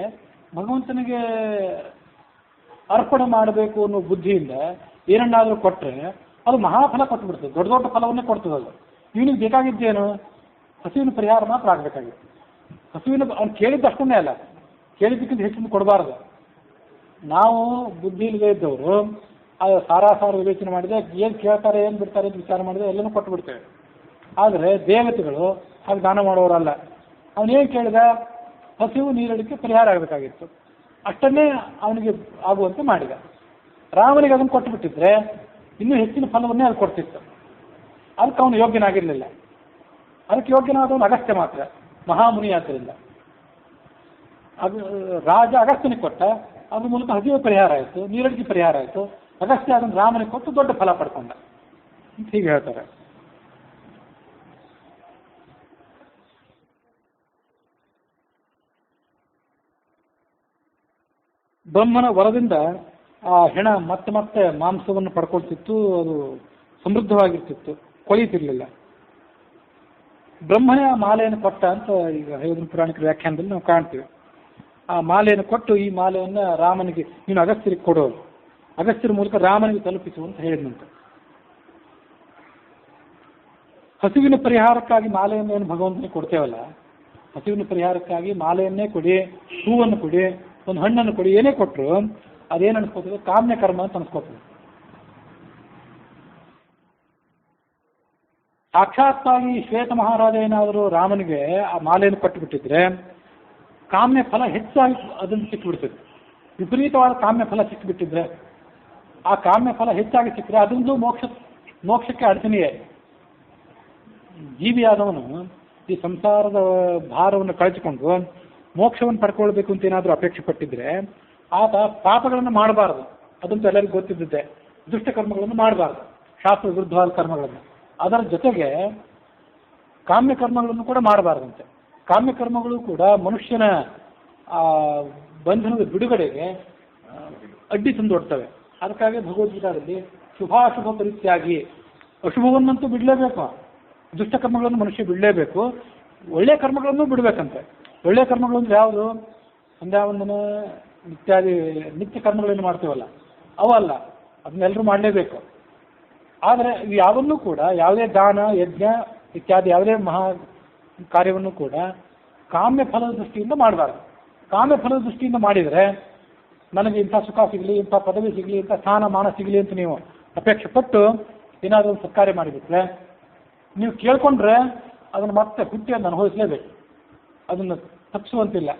ಭಗವಂತನಿಗೆ ಅರ್ಪಣೆ ಮಾಡಬೇಕು ಅನ್ನೋ ಬುದ್ಧಿಯಿಂದ ಏನನ್ನಾದರೂ ಕೊಟ್ಟರೆ ಅದು ಮಹಾಫಲ ಕೊಟ್ಟು ಬಿಡ್ತದೆ, ದೊಡ್ಡ ದೊಡ್ಡ ಫಲವನ್ನೇ ಕೊಡ್ತದೆ. ಅದು ಇವನಿಗೆ ಬೇಕಾಗಿದ್ದೇನು? ಹಸುವಿನ ಪರಿಹಾರ ಮಾತ್ರ ಆಗಬೇಕಾಗಿತ್ತು. ಹಸುವಿನ ಅವ್ನು ಕೇಳಿದ್ದಷ್ಟನ್ನೇ ಅಲ್ಲ, ಕೇಳಿದ್ದಕ್ಕಿಂತ ಹೆಚ್ಚಿನ ಕೊಡಬಾರದು. ನಾವು ಬುದ್ಧಿ ಇಲ್ಲದೆ ಇದ್ದವರು ಸಾರಾಸಾರ ವಿವೇಚನೆ ಮಾಡಿದೆ, ಏನು ಕೇಳ್ತಾರೆ ಏನು ಬಿಡ್ತಾರೆ ಅಂತ ವಿಚಾರ ಮಾಡಿದೆ, ಎಲ್ಲನೂ ಕೊಟ್ಟು ಬಿಡ್ತೇವೆ. ಆದರೆ ದೇವತೆಗಳು ಹಾಗೆ ದಾನ ಮಾಡೋರಲ್ಲ. ಅವನೇನು ಕೇಳಿದ, ಹಸಿವು ನೀರಡಿಕೆ ಪರಿಹಾರ ಆಗಬೇಕಾಗಿತ್ತು, ಅಷ್ಟನ್ನೇ ಅವನಿಗೆ ಆಗುವಂತೆ ಮಾಡಿದ. ರಾಮನಿಗೆ ಅದನ್ನು ಕೊಟ್ಟು ಬಿಟ್ಟಿದ್ರೆ ಇನ್ನೂ ಹೆಚ್ಚಿನ ಫಲವನ್ನೇ ಅದು ಕೊಡ್ತಿತ್ತು. ಅದಕ್ಕೆ ಅವನು ಯೋಗ್ಯನಾಗಿರಲಿಲ್ಲ. ಅದಕ್ಕೆ ಯೋಗ್ಯನಾದವನು ಅಗಸ್ತ್ಯ ಮಾತ್ರ, ಮಹಾಮುನಿ. ಆದ್ದರಿಂದ ಅದು ರಾಜ ಅಗಸ್ತ್ಯನಿಗೆ ಕೊಟ್ಟ, ಅದ್ರ ಮೂಲಕ ಹಸಿವು ಪರಿಹಾರ ಆಯಿತು, ನೀರಡಿಕೆ ಪರಿಹಾರ ಆಯಿತು. ಅಗಸ್ತ್ಯ ಅದನ್ನು ರಾಮನಿಗೆ ಕೊಟ್ಟು ದೊಡ್ಡ ಫಲ ಪಡ್ಕೊಂಡ ಅಂತ ಹೀಗೆ ಹೇಳ್ತಾರೆ. ಬ್ರಹ್ಮನ ವರದಿಂದ ಆ ಹೆಣ ಮತ್ತೆ ಮತ್ತೆ ಮಾಂಸವನ್ನು ಪಡ್ಕೊಳ್ತಿತ್ತು, ಅದು ಸಮೃದ್ಧವಾಗಿರ್ತಿತ್ತು, ಕೊಳೀತಿರ್ಲಿಲ್ಲ. ಬ್ರಹ್ಮನೇ ಆ ಮಾಲೆಯನ್ನು ಕೊಟ್ಟ ಅಂತ ಈಗ ಹೈವದನ ಪುರಾಣಿಕರ ವ್ಯಾಖ್ಯಾನದಲ್ಲಿ ನಾವು ಕಾಣ್ತೀವಿ. ಆ ಮಾಲೆಯನ್ನು ಕೊಟ್ಟು ಈ ಮಾಲೆಯನ್ನು ರಾಮನಿಗೆ ನೀನು ಅಗಸ್ತ್ಯರಿಗೆ ಕೊಡೋದು, ಅಗಸ್ತ್ಯರ ಮೂಲಕ ರಾಮನಿಗೆ ತಲುಪಿಸು ಅಂತ ಹೇಳಿದಂತೆ. ಹಸಿವಿನ ಪರಿಹಾರಕ್ಕಾಗಿ ಮಾಲೆಯನ್ನು ಏನು ಭಗವಂತನಿಗೆ ಕೊಡ್ತೇವಲ್ಲ, ಹಸಿವಿನ ಪರಿಹಾರಕ್ಕಾಗಿ ಮಾಲೆಯನ್ನೇ ಕೊಡಿ, ಹೂವನ್ನು ಕೊಡಿ, ಒಂದು ಹಣ್ಣನ್ನು ಕೊಡಿ, ಏನೇ ಕೊಟ್ಟರು ಅದೇನು ಅನ್ಸ್ಕೋತದೆ, ಕಾಮ್ಯ ಕರ್ಮ ಅಂತ ಅನ್ಸ್ಕೋತದೆ. ಸಾಕ್ಷಾತ್ತಾಗಿ ಶ್ವೇತ ಮಹಾರಾಜ ಏನಾದರೂ ರಾಮನಿಗೆ ಆ ಮಾಲೆಯನ್ನು ಕೊಟ್ಟುಬಿಟ್ಟಿದ್ರೆ ಕಾಮ್ಯ ಫಲ ಹೆಚ್ಚಾಗಿ ಅದನ್ನು ಸಿಕ್ಕಿಬಿಡ್ತದೆ. ವಿಪರೀತವಾದ ಕಾಮ್ಯ ಫಲ ಸಿಕ್ಕಿಬಿಟ್ಟಿದ್ರೆ, ಆ ಕಾಮ್ಯ ಫಲ ಹೆಚ್ಚಾಗಿ ಸಿಕ್ಕರೆ ಅದೊಂದು ಮೋಕ್ಷಕ್ಕೆ ಅಡಚಣೆಯೇ. ಜೀವಿಯಾದವನು ಈ ಸಂಸಾರದ ಭಾರವನ್ನು ಕಳೆದುಕೊಂಡು ಮೋಕ್ಷವನ್ನು ಪಡ್ಕೊಳ್ಬೇಕು ಅಂತ ಏನಾದರೂ ಅಪೇಕ್ಷೆ ಪಟ್ಟಿದ್ರೆ ಆತ ಪಾಪಗಳನ್ನು ಮಾಡಬಾರದು. ಅದಂತೂ ಎಲ್ಲರಿಗೂ ಗೊತ್ತಿದ್ದಿದ್ದೆ. ದುಷ್ಟ ಕರ್ಮಗಳನ್ನು ಮಾಡಬಾರದು, ಶಾಸ್ತ್ರ ವಿರುದ್ಧವಾದ ಕರ್ಮಗಳನ್ನು. ಅದರ ಜೊತೆಗೆ ಕಾಮ್ಯ ಕರ್ಮಗಳನ್ನು ಕೂಡ ಮಾಡಬಾರ್ದಂತೆ. ಕಾಮ್ಯ ಕರ್ಮಗಳು ಕೂಡ ಮನುಷ್ಯನ ಬಂಧನದ ಬಿಡುಗಡೆಗೆ ಅಡ್ಡಿ ತಂದೊಡ್ತವೆ. ಅದಕ್ಕಾಗಿ ಭಗವದ್ಗೀತಾದಲ್ಲಿ ಶುಭಾಶುಭ ಪರಿತ್ಯಾಗಿ, ಅಶುಭವನ್ನಂತೂ ಬಿಡಲೇಬೇಕು, ದುಷ್ಟ ಕರ್ಮಗಳನ್ನು ಮನುಷ್ಯ ಬಿಡಲೇಬೇಕು, ಒಳ್ಳೆಯ ಕರ್ಮಗಳನ್ನು ಬಿಡಬೇಕಂತೆ. ಒಳ್ಳೆಯ ಕರ್ಮಗಳು ಅಂದರೆ ಯಾವುದು? ಸಂಧ್ಯಾವಂದನ ಇತ್ಯಾದಿ ನಿತ್ಯ ಕರ್ಮಗಳನ್ನು ಮಾಡ್ತೀವಲ್ಲ ಅವಲ್ಲ, ಅದನ್ನೆಲ್ಲರೂ ಮಾಡಲೇಬೇಕು. ಆದರೆ ಇವು ಯಾವನ್ನೂ ಕೂಡ, ಯಾವುದೇ ದಾನ ಯಜ್ಞ ಇತ್ಯಾದಿ ಯಾವುದೇ ಮಹಾ ಕಾರ್ಯವನ್ನು ಕೂಡ ಕಾಮ್ಯ ಫಲದ ದೃಷ್ಟಿಯಿಂದ ಮಾಡಬಾರ್ದು. ಕಾಮ್ಯ ಫಲದ ದೃಷ್ಟಿಯಿಂದ ಮಾಡಿದರೆ ನನಗೆ ಇಂಥ ಸುಖ ಸಿಗಲಿ, ಇಂಥ ಪದವಿ ಸಿಗಲಿ, ಇಂಥ ಸ್ಥಾನ ಮಾನ ಸಿಗಲಿ ಅಂತ ನೀವು ಅಪೇಕ್ಷೆ ಪಟ್ಟು ಏನಾದರೂ ಒಂದು ಸತ್ಕಾರ್ಯ ಮಾಡಿಬಿಟ್ರೆ ನೀವು ಕೇಳ್ಕೊಂಡ್ರೆ ಅದನ್ನು ಮತ್ತೆ ಹುಟ್ಟಿ ಅದನ್ನು ಅನುಭವಿಸಲೇಬೇಕು. ಅದನ್ನು ತಪ್ಪಿಸುವಂತಿಲ್ಲ.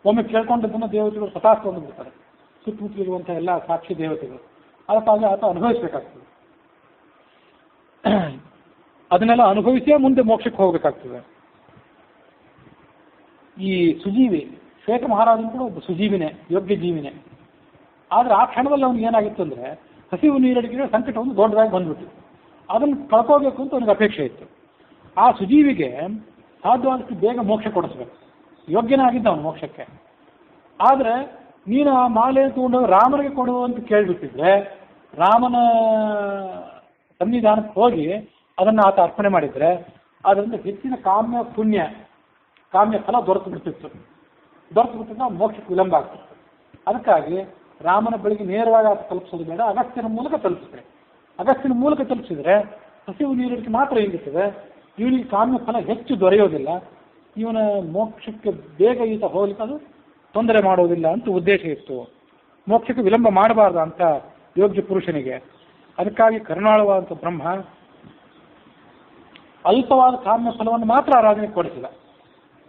ಒಮ್ಮೆ ಕೇಳ್ಕೊಂಡದ್ದನ್ನು ದೇವತೆಗಳು ಸತಾಸ್ಕೊಂಡು ಬಿಡ್ತಾರೆ, ಸುತ್ತಮುತ್ತಲಿರುವಂಥ ಎಲ್ಲ ಸಾಕ್ಷಿ ದೇವತೆಗಳು. ಅದಕ್ಕಾಗಿ ಆತ ಅನುಭವಿಸಬೇಕಾಗ್ತದೆ. ಅದನ್ನೆಲ್ಲ ಅನುಭವಿಸಿಯೇ ಮುಂದೆ ಮೋಕ್ಷಕ್ಕೆ ಹೋಗಬೇಕಾಗ್ತದೆ. ಈ ಸುಜೀವಿ ಶ್ವೇತ ಮಹಾರಾಜನು ಕೂಡ ಒಬ್ಬ ಸುಜೀವಿನೇ, ಯೋಗ್ಯ ಜೀವಿನೇ. ಆದರೆ ಆ ಕ್ಷಣದಲ್ಲಿ ಅವನಿಗೆ ಏನಾಗಿತ್ತು ಅಂದರೆ ಹಸಿವು ನೀರಡಿಕೆ ಸಂಕಟವನ್ನು ದೊಡ್ಡದಾಗಿ ಬಂದ್ಬಿಟ್ಟು ಅದನ್ನು ಕಳ್ಕೋಬೇಕು ಅಂತ ಅವನಿಗೆ ಅಪೇಕ್ಷೆ ಇತ್ತು. ಆ ಸುಜೀವಿಗೆ ಸಾಧ್ಯವಾದಷ್ಟು ಬೇಗ ಮೋಕ್ಷ ಕೊಡಿಸ್ಬೇಕು, ಯೋಗ್ಯನಾಗಿದ್ದ ಅವನು ಮೋಕ್ಷಕ್ಕೆ. ಆದರೆ ನೀನು ಆ ಮಾಲೆ ತಗೊಂಡು ರಾಮನಿಗೆ ಕೊಡು ಅಂತ ಕೇಳಿಬಿಟ್ಟಿದ್ರೆ ರಾಮನ ಸನ್ನಿಧಾನಕ್ಕೆ ಹೋಗಿ ಅದನ್ನು ಆತ ಅರ್ಪಣೆ ಮಾಡಿದರೆ ಅದರಿಂದ ಹೆಚ್ಚಿನ ಕಾಮ್ಯ ಪುಣ್ಯ ಕಾಮ್ಯ ಫಲ ದೊರೆತು ಬಿಟ್ಟಿದ್ರೆ ಮೋಕ್ಷಕ್ಕೆ ವಿಳಂಬ ಆಗ್ತಿತ್ತು. ಅದಕ್ಕಾಗಿ ರಾಮನ ಬಳಿಗೆ ನೇರವಾಗಿ ಆತ ತಲುಪಿಸೋದು ಬೇಡ, ಅಗಸ್ತ್ಯನ ಮೂಲಕ ತಲುಪಿಸಿದ್ರೆ, ಅಗಸ್ತ್ಯನ ಮೂಲಕ ತಲುಪಿಸಿದ್ರೆ ಹಸಿವು ನೀರಿಡಿಕೆ ಮಾತ್ರ ಇರುತ್ತದೆ. ಇವನಿಗೆ ಕಾಮ್ಯ ಫಲ ಹೆಚ್ಚು ದೊರೆಯೋದಿಲ್ಲ, ಇವನ ಮೋಕ್ಷಕ್ಕೆ ಬೇಗ ಈತ ಹೋಗ್ಲಿಕ್ಕೆ ಅದು ತೊಂದರೆ ಮಾಡೋದಿಲ್ಲ ಅಂತ ಉದ್ದೇಶ ಇತ್ತು. ಮೋಕ್ಷಕ್ಕೆ ವಿಳಂಬ ಮಾಡಬಾರ್ದು ಅಂತ ಯೋಗ್ಯ ಪುರುಷನಿಗೆ. ಅದಕ್ಕಾಗಿ ಕರುಣಾಳುವಾದಂಥ ಬ್ರಹ್ಮ ಅಲ್ಪವಾದ ಕಾಮ್ಯ ಫಲವನ್ನು ಮಾತ್ರ ಆರಾಧನೆಗೆ ಕೊಡಿಸಿಲ್ಲ,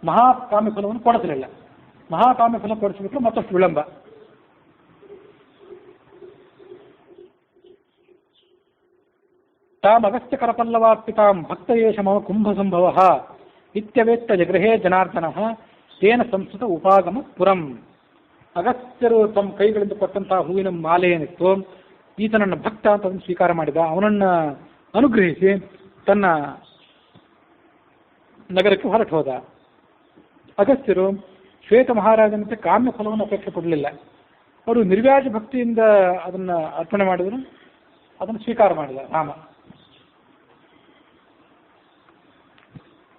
ಮಹಾ ಕಾಮ್ಯ ಫಲವನ್ನು ಕೊಡಿಸಲಿಲ್ಲ. ಮಹಾ ಕಾಮ್ಯ ಫಲ ಕೊಡಿಸಿಬಿಟ್ರೆ ಮತ್ತಷ್ಟು ವಿಳಂಬ. ತಾಮ್ ಅಗಸ್ತ್ಯ ಕರಪಲ್ಲವಾರ್ಪಿತಾಂ ಭಕ್ತಯೇಷ ಮಮ ಕುಂಭ ಸಂಭವ ಇತ್ಯವೇತ್ತ ಜಗೃಹೇ ಜನಾರ್ದನ ತೇನ ಸಂಸ್ಕೃತ ಉಪಾಗಮ ಪುರಂ. ಅಗಸ್ತ್ಯರು ತಮ್ಮ ಕೈಗಳಿಂದ ಕೊಟ್ಟಂತಹ ಹೂವಿನ ಮಾಲೆ ಏನಿತ್ತು, ಈತನನ್ನ ಭಕ್ತ ಅಂತ ಅದನ್ನು ಸ್ವೀಕಾರ ಮಾಡಿದ. ಅವನನ್ನು ಅನುಗ್ರಹಿಸಿ ತನ್ನ ನಗರಕ್ಕೆ ಹೊರಟು ಹೋದ. ಅಗಸ್ತ್ಯರು ಶ್ವೇತ ಮಹಾರಾಜನಂತೆ ಕಾಮ್ಯ ಫಲವನ್ನು ಅಪೇಕ್ಷೆ ಪಡಲಿಲ್ಲ. ಅವರು ನಿರ್ವ್ಯಾಜ ಭಕ್ತಿಯಿಂದ ಅದನ್ನು ಅರ್ಪಣೆ ಮಾಡಿದರು, ಅದನ್ನು ಸ್ವೀಕಾರ ಮಾಡಿದ ರಾಮ.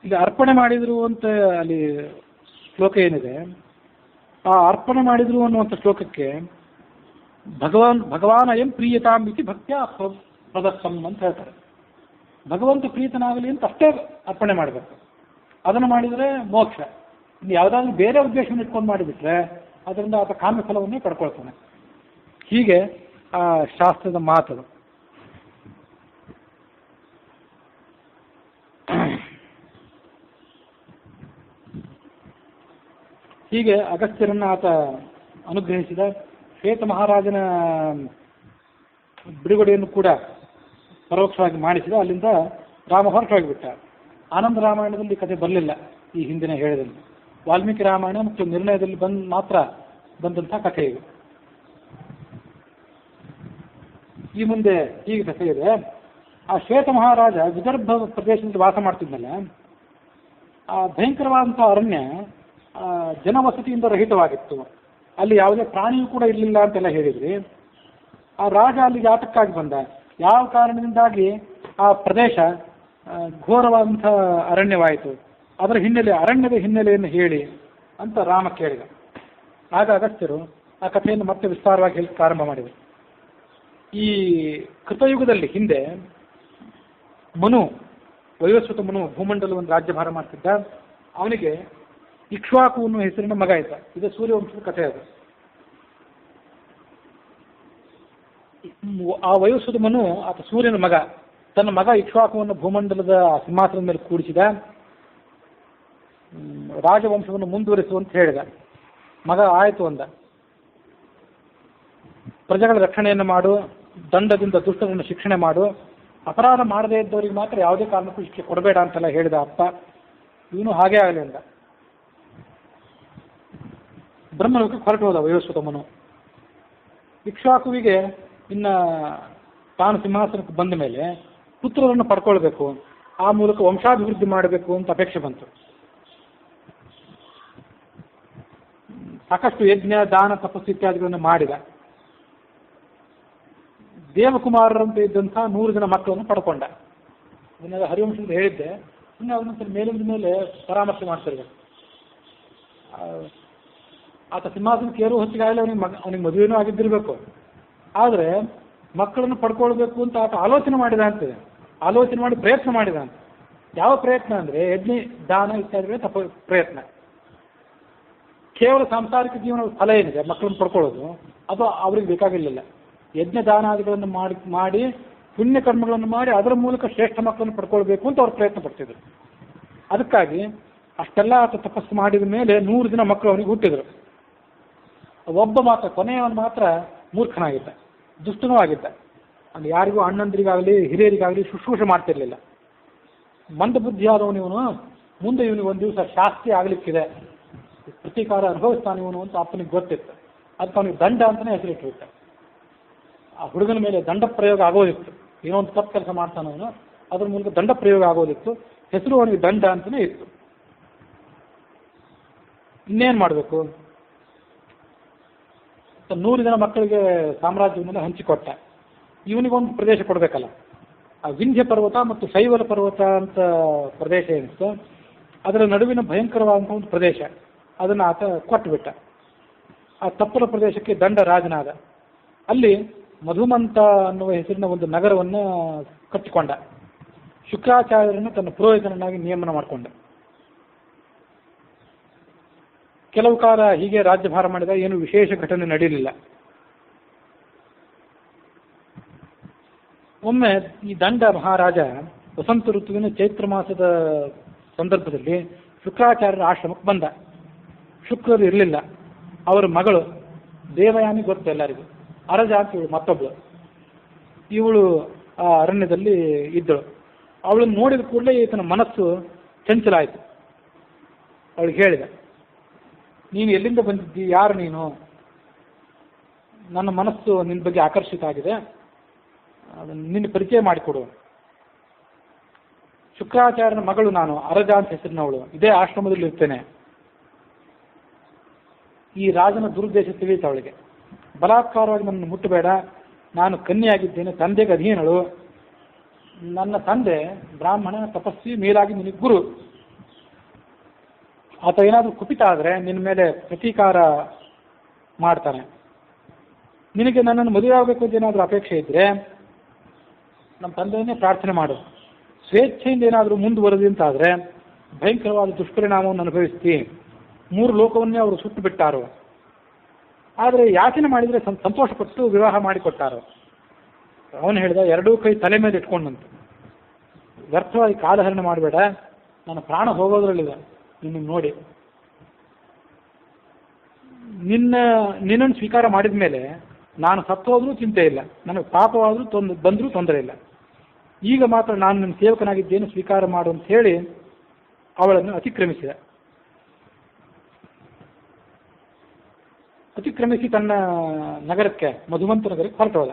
ಇಲ್ಲಿ ಅರ್ಪಣೆ ಮಾಡಿದರು ಅಂತ ಅಲ್ಲಿ ಶ್ಲೋಕ ಏನಿದೆ, ಆ ಅರ್ಪಣೆ ಮಾಡಿದರು ಅನ್ನುವಂಥ ಶ್ಲೋಕಕ್ಕೆ ಭಗವಾನ್ ಅಯಂ ಪ್ರೀಯತಾಂ ಇತಿ ಭಕ್ತ್ಯ ಪ್ರದತ್ತಂ ಅಂತ ಹೇಳ್ತಾರೆ. ಭಗವಂತ ಪ್ರೀತನಾಗಲಿ ಅಂತ ಅಷ್ಟೇ ಅರ್ಪಣೆ ಮಾಡಬೇಕು. ಅದನ್ನು ಮಾಡಿದರೆ ಮೋಕ್ಷ. ಇನ್ನು ಯಾವುದಾದ್ರೂ ಬೇರೆ ಉದ್ದೇಶವನ್ನು ಇಟ್ಕೊಂಡು ಮಾಡಿಬಿಟ್ರೆ ಅದರಿಂದ ಆತ ಕಾಮ್ಯ ಫಲವನ್ನೇ ಪಡ್ಕೊಳ್ತಾನೆ. ಹೀಗೆ ಆ ಶಾಸ್ತ್ರದ ಮಾತದು. ಹೀಗೆ ಅಗಸ್ತ್ಯರನ್ನು ಆತ ಅನುಗ್ರಹಿಸಿದ. ಶ್ವೇತ ಮಹಾರಾಜನ ಬಿಡುಗಡೆಯನ್ನು ಕೂಡ ಪರೋಕ್ಷವಾಗಿ ಮಾಡಿಸಿದ. ಅಲ್ಲಿಂದ ರಾಮ ಹೊರಟೋಗಿಬಿಟ್ಟ. ಆನಂದ ರಾಮಾಯಣದಲ್ಲಿ ಕಥೆ ಬರಲಿಲ್ಲ, ಈ ಹಿಂದಿನ ಹೇಳಿದಲ್ಲಿ. ವಾಲ್ಮೀಕಿ ರಾಮಾಯಣ ಮತ್ತು ನಿರ್ಣಯದಲ್ಲಿ ಮಾತ್ರ ಬಂದಂಥ ಕಥೆ ಇದು. ಈ ಮುಂದೆ ಹೀಗೆ ಕಥೆ ಇದೆ. ಆ ಶ್ವೇತ ಮಹಾರಾಜ ವಿದರ್ಭ ಪ್ರದೇಶದಲ್ಲಿ ವಾಸ ಮಾಡ್ತಿದ್ನಲ್ಲ, ಆ ಭಯಂಕರವಾದಂಥ ಅರಣ್ಯ ಜನವಸತಿಯಿಂದ ರಹಿತವಾಗಿತ್ತು. ಅಲ್ಲಿ ಯಾವುದೇ ಪ್ರಾಣಿಯೂ ಕೂಡ ಇರಲಿಲ್ಲ ಅಂತೆಲ್ಲ ಹೇಳಿದ್ರಿ. ಆ ರಾಜ ಅಲ್ಲಿಗೆ ಆಟಕ್ಕಾಗಿ ಬಂದ. ಯಾವ ಕಾರಣದಿಂದಾಗಿ ಆ ಪ್ರದೇಶ ಘೋರವಾದಂಥ ಅರಣ್ಯವಾಯಿತು, ಅದರ ಅರಣ್ಯದ ಹಿನ್ನೆಲೆಯನ್ನು ಹೇಳಿ ಅಂತ ರಾಮ ಕೇಳಿದ. ಆಗ ಅಗಸ್ತ್ಯರು ಆ ಕಥೆಯನ್ನು ಮತ್ತೆ ವಿಸ್ತಾರವಾಗಿ ಹೇಳಿ ಪ್ರಾರಂಭ ಮಾಡಿದರು. ಈ ಕೃತಯುಗದಲ್ಲಿ ಹಿಂದೆ ವಯೋಸ್ವತ ಮನು ಭೂಮಂಡಲವನ್ನು ರಾಜ್ಯಭಾರ ಮಾಡ್ತಿದ್ದ. ಅವನಿಗೆ ಇಕ್ಷ್ವಾಕು ಅನ್ನುವ ಹೆಸರಿನ ಮಗ ಇದ್ದ. ಇದು ಸೂರ್ಯವಂಶದ ಕಥೆ ಅದು. ಆ ವಯೋಸುಧಮನು ಆತ ಸೂರ್ಯನ ಮಗ. ತನ್ನ ಮಗ ಇಕ್ಷ್ವಾಕುವನ್ನು ಭೂಮಂಡಲದ ಸಿಂಹಾಸನದ ಮೇಲೆ ಕೂಡಿಸಿದ. ರಾಜವಂಶವನ್ನು ಮುಂದುವರಿಸುವಂತ ಹೇಳಿದ. ಮಗ ಆಯಿತು ಅಂದ. ಪ್ರಜೆಗಳ ರಕ್ಷಣೆಯನ್ನು ಮಾಡು, ದಂಡದಿಂದ ದುಷ್ಟರನ್ನು ಶಿಕ್ಷಣೆ ಮಾಡು, ಅಪರಾಧ ಮಾಡದೇ ಇದ್ದವರಿಗೆ ಮಾತ್ರ ಯಾವುದೇ ಕಾರಣಕ್ಕೂ ಶಿಕ್ಷೆ ಕೊಡಬೇಡ ಅಂತೆಲ್ಲ ಹೇಳಿದ ಅಪ್ಪ. ಇವನು ಹಾಗೇ ಆಗಲಿ ಅಂದ. ಬ್ರಹ್ಮಲೋಕಕ್ಕೆ ಹೊರಟು ಹೋದ ವಯೋಸುಧಮನು. ಇಕ್ಷ್ವಾಕುವಿಗೆ ಇನ್ನು ತಾನು ಸಿಂಹಾಸನಕ್ಕೆ ಬಂದ ಮೇಲೆ ಪುತ್ರರನ್ನು ಪಡ್ಕೊಳ್ಬೇಕು, ಆ ಮೂಲಕ ವಂಶಾಭಿವೃದ್ಧಿ ಮಾಡಬೇಕು ಅಂತ ಅಪೇಕ್ಷೆ ಬಂತು. ಸಾಕಷ್ಟು ಯಜ್ಞ, ದಾನ, ತಪಸ್ಸು ಇತ್ಯಾದಿಗಳನ್ನು ಮಾಡಿದ. ದೇವಕುಮಾರರಂತೆ ಇದ್ದಂಥ 100 ಜನ ಮಕ್ಕಳನ್ನು ಪಡ್ಕೊಂಡ. ಅದನ್ನೆಲ್ಲ ಹರಿವಂಶದಲ್ಲಿ ಹೇಳಿದ್ದೆ. ಸುಮ್ಮನೆ ಅದನ್ನ ಮೇಲಿಂದ ಮೇಲೆ ಪರಾಮರ್ಶೆ ಮಾಡ್ತಿರ್ಬೇಕು. ಆತ ಸಿಂಹಾಸನಕ್ಕೆ ಏರುವ ಹೊತ್ತಿಗಾಗಲೇ ಅವನಿಗೆ ಮದುವೆನೂ ಆಗಿದ್ದಿರಬೇಕು. ಆದರೆ ಮಕ್ಕಳನ್ನು ಪಡ್ಕೊಳ್ಬೇಕು ಅಂತ ಆತ ಆಲೋಚನೆ ಮಾಡಿದ ಅಂತಿದೆ. ಆಲೋಚನೆ ಮಾಡಿ ಪ್ರಯತ್ನ ಮಾಡಿದ ಅಂತ. ಯಾವ ಪ್ರಯತ್ನ ಅಂದರೆ ಯಜ್ಞ, ದಾನ ಇತ್ಯಾದಿಗಳ ಪ್ರಯತ್ನ. ಕೇವಲ ಸಾಂಸಾರಿಕ ಜೀವನದ ಫಲ ಏನಿದೆ ಮಕ್ಕಳನ್ನು ಪಡ್ಕೊಳ್ಳೋದು, ಅದು ಅವ್ರಿಗೆ ಬೇಕಾಗಿರಲಿಲ್ಲ. ಯಜ್ಞ ದಾನಾದಿಗಳನ್ನು ಮಾಡಿ ಪುಣ್ಯ ಕರ್ಮಗಳನ್ನು ಮಾಡಿ ಅದರ ಮೂಲಕ ಶ್ರೇಷ್ಠ ಮಕ್ಕಳನ್ನು ಪಡ್ಕೊಳ್ಬೇಕು ಅಂತ ಅವ್ರು ಪ್ರಯತ್ನ ಪಡ್ತಿದ್ರು. ಅದಕ್ಕಾಗಿ ಅಷ್ಟೆಲ್ಲ ಆತ ತಪಸ್ಸು ಮಾಡಿದ ಮೇಲೆ 100 ಜನ ಮಕ್ಕಳು ಅವನಿಗೆ ಹುಟ್ಟಿದರು. ಒಬ್ಬ ಮಾತ್ರ, ಕೊನೆಯವನು ಮಾತ್ರ ಮೂರ್ಖನಾಗಿದ್ದ, ದುಷ್ಟನೂ ಆಗಿದ್ದ. ಅಲ್ಲಿ ಯಾರಿಗೂ ಅಣ್ಣಂದ್ರಿಗಾಗಲಿ ಹಿರಿಯರಿಗಾಗಲಿ ಶುಶ್ರೂಷೆ ಮಾಡ್ತಿರ್ಲಿಲ್ಲ. ಮಂದಬುದ್ಧಿಯಾದವನು ಇವನು. ಮುಂದೆ ಇವನಿಗೆ ಒಂದು ದಿವಸ ಶಾಸ್ತಿ ಆಗಲಿಕ್ಕಿದೆ, ಪ್ರತೀಕಾರ ಅನುಭವಿಸ್ತಾನೆ ಇವನು ಅಂತ ಅಪ್ಪನಿಗೆ ಗೊತ್ತಿತ್ತು. ಅದಕ್ಕೆ ಅವನಿಗೆ ದಂಡ ಅಂತಲೇ ಹೆಸರಿಟ್ಟಿರುತ್ತೆ. ಆ ಹುಡುಗನ ಮೇಲೆ ದಂಡ ಪ್ರಯೋಗ ಆಗೋದಿತ್ತು. ಏನೋ ಒಂದು ತಪ್ಪು ಕೆಲಸ ಮಾಡ್ತಾನವನು, ಅದ್ರ ಮೂಲಕ ದಂಡ ಪ್ರಯೋಗ ಆಗೋದಿತ್ತು. ಹೆಸರು ಅವನಿಗೆ ದಂಡ ಅಂತಲೇ ಇತ್ತು. ಇನ್ನೇನು ಮಾಡಬೇಕು? 100 ಜನ ಮಕ್ಕಳಿಗೆ ಸಾಮ್ರಾಜ್ಯವನ್ನೆಲ್ಲ ಹಂಚಿಕೊಟ್ಟ. ಇವನಿಗೊಂದು ಪ್ರದೇಶ ಕೊಡಬೇಕಲ್ಲ. ಆ ವಿಂಧ್ಯ ಪರ್ವತ ಮತ್ತು ಶೈವಲ ಪರ್ವತ ಅಂತ ಪ್ರದೇಶ ಏನಿತ್ತು, ಅದರ ನಡುವಿನ ಭಯಂಕರವಾದಂಥ ಒಂದು ಪ್ರದೇಶ, ಅದನ್ನು ಆತ ಕೊಟ್ಟುಬಿಟ್ಟ. ಆ ತಪ್ಪಲ ಪ್ರದೇಶಕ್ಕೆ ದಂಡ ರಾಜನಾದ. ಅಲ್ಲಿ ಮಧುಮಂತ ಅನ್ನುವ ಹೆಸರಿನ ಒಂದು ನಗರವನ್ನು ಕಟ್ಟಿಕೊಂಡ. ಶುಕ್ರಾಚಾರ್ಯರನ್ನು ತನ್ನ ಪುರೋಹಿತನನ್ನಾಗಿ ನೇಮನ ಮಾಡಿಕೊಂಡ. ಕೆಲವು ಕಾಲ ಹೀಗೆ ರಾಜ್ಯಭಾರ ಮಾಡಿದ. ಏನು ವಿಶೇಷ ಘಟನೆ ನಡೆಯಲಿಲ್ಲ. ಒಮ್ಮೆ ಈ ದಂಡ ಮಹಾರಾಜ ವಸಂತ ಋತುವಿನ ಚೈತ್ರ ಮಾಸದ ಸಂದರ್ಭದಲ್ಲಿ ಶುಕ್ರಾಚಾರ್ಯರ ಆಶ್ರಮಕ್ಕೆ ಬಂದ. ಶುಕ್ರರು ಇರಲಿಲ್ಲ. ಅವರ ಮಗಳು ದೇವಯಾನಿ ಗೊತ್ತು ಎಲ್ಲರಿಗೂ, ಅರಜ ಅಂತ ಇವಳು ಮತ್ತೊಬ್ಬಳು. ಇವಳು ಆ ಅರಣ್ಯದಲ್ಲಿ ಇದ್ದಳು. ಅವಳನ್ನು ನೋಡಿದ ಕೂಡಲೇ ಈತನ ಮನಸ್ಸು ಚಂಚಲ ಆಯಿತು. ಅವಳಿಗೆ ಹೇಳಿದ, ನೀನು ಎಲ್ಲಿಂದ ಬಂದಿದ್ದಿ, ಯಾರು ನೀನು? ನನ್ನ ಮನಸ್ಸು ನಿನ್ನ ಬಗ್ಗೆ ಆಕರ್ಷಿತ ಆಗಿದೆ, ಅದನ್ನು ನಿನ್ನ ಪರಿಚಯ ಮಾಡಿಕೊಡು. ಶುಕ್ರಾಚಾರ್ಯನ ಮಗಳು ನಾನು, ಅರಜ ಅಂತ ಹೆಸರಿನವಳು, ಇದೇ ಆಶ್ರಮದಲ್ಲಿ ಇರ್ತೇನೆ. ಈ ರಾಜನ ದುರುದ್ದೇಶ ತಿಳಿಯಿತು ಅವಳಿಗೆ. ಬಲಾತ್ಕಾರವಾಗಿ ನನ್ನನ್ನು ಮುಟ್ಟಬೇಡ, ನಾನು ಕನ್ಯೆಯಾಗಿದ್ದೇನೆ, ತಂದೆಗೆ ಅಧೀನಳು. ನನ್ನ ತಂದೆ ಬ್ರಾಹ್ಮಣ, ತಪಸ್ವಿ, ಮೇಲಾಗಿ ನಿನಗೆ ಗುರು. ಆತ ಏನಾದರೂ ಕುಪಿತ ಆದರೆ ನಿನ್ನ ಮೇಲೆ ಪ್ರತೀಕಾರ ಮಾಡ್ತಾನೆ. ನಿನಗೆ ನನ್ನನ್ನು ಮದುವೆ ಆಗಬೇಕು ಅಂತ ಏನಾದರೂ ಅಪೇಕ್ಷೆ ಇದ್ದರೆ ನಮ್ಮ ತಂದೆಯನ್ನೇ ಪ್ರಾರ್ಥನೆ ಮಾಡು. ಸ್ವೇಚ್ಛೆಯಿಂದ ಏನಾದರೂ ಮುಂದುವರೆದಿ ಅಂತಾದರೆ ಭಯಂಕರವಾದ ದುಷ್ಪರಿಣಾಮವನ್ನು ಅನುಭವಿಸ್ತಿ. 3 ಲೋಕವನ್ನೇ ಅವರು ಸುಟ್ಟು ಬಿಟ್ಟಾರು. ಆದರೆ ಯಾಚನೆ ಮಾಡಿದರೆ ಸಂತೋಷಪಟ್ಟು ವಿವಾಹ ಮಾಡಿಕೊಟ್ಟಾರು. ಅವನು ಹೇಳಿದ, 2 ಕೈ ತಲೆ ಮೇಲೆ ಇಟ್ಕೊಂಡಂತೆ, ವ್ಯರ್ಥವಾಗಿ ಕಾಲಹರಣ ಮಾಡಬೇಡ, ನನ್ನ ಪ್ರಾಣ ಹೋಗೋದ್ರಲ್ಲಿದೆ ನಿನ್ನ ನೋಡಿ. ನಿನ್ನನ್ನು ಸ್ವೀಕಾರ ಮಾಡಿದ ಮೇಲೆ ನಾನು ಸತ್ತೋದ್ರೂ ಚಿಂತೆ ಇಲ್ಲ, ನನಗೆ ಪಾಪವಾದರೂ ಬಂದರೂ ತೊಂದರೆ ಇಲ್ಲ. ಈಗ ಮಾತ್ರ ನಾನು ನನ್ನ ಸೇವಕನಾಗಿದ್ದೇನೆ, ಸ್ವೀಕಾರ ಮಾಡು ಅಂತ ಹೇಳಿ ಅವಳನ್ನು ಅತಿಕ್ರಮಿಸಿದ. ಅತಿಕ್ರಮಿಸಿ ತನ್ನ ನಗರಕ್ಕೆ, ಮಧುಮಂತ ನಗರಕ್ಕೆ ಹೊರಟೋದ.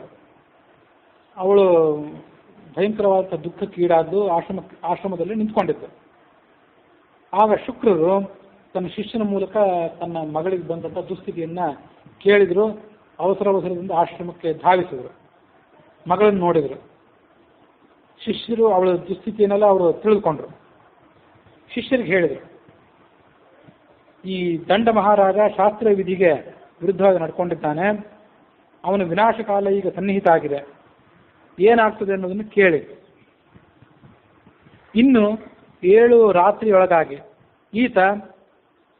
ಅವಳು ಭಯಂಕರವಾದ ದುಃಖಕ್ಕೀಡಾದ್ದು ಆಶ್ರಮದಲ್ಲಿ ನಿಂತ್ಕೊಂಡಿದ್ದು. ಆಗ ಶುಕ್ರರು ತನ್ನ ಶಿಷ್ಯನ ಮೂಲಕ ತನ್ನ ಮಗಳಿಗೆ ಬಂದಂಥ ದುಸ್ಥಿತಿಯನ್ನು ಕೇಳಿದರು. ಅವಸರದಿಂದ ಆಶ್ರಮಕ್ಕೆ ಧಾವಿಸಿದರು. ಮಗಳನ್ನು ನೋಡಿದರು. ಶಿಷ್ಯರು ಅವಳ ದುಸ್ಥಿತಿಯನ್ನೆಲ್ಲ ಅವರು ತಿಳಿದುಕೊಂಡ್ರು. ಶಿಷ್ಯರಿಗೆ ಹೇಳಿದರು, ಈ ದಂಡ ಮಹಾರಾಜ ಶಾಸ್ತ್ರ ವಿಧಿಗೆ ವಿರುದ್ಧವಾಗಿ ನಡ್ಕೊಂಡಿದ್ದಾನೆ, ಅವನ ವಿನಾಶಕಾಲ ಈಗ ಸನ್ನಿಹಿತ ಆಗಿದೆ, ಏನಾಗ್ತದೆ ಅನ್ನೋದನ್ನು ಕೇಳಿ. ಇನ್ನು 7 ರಾತ್ರಿಯೊಳಗಾಗಿ ಈತ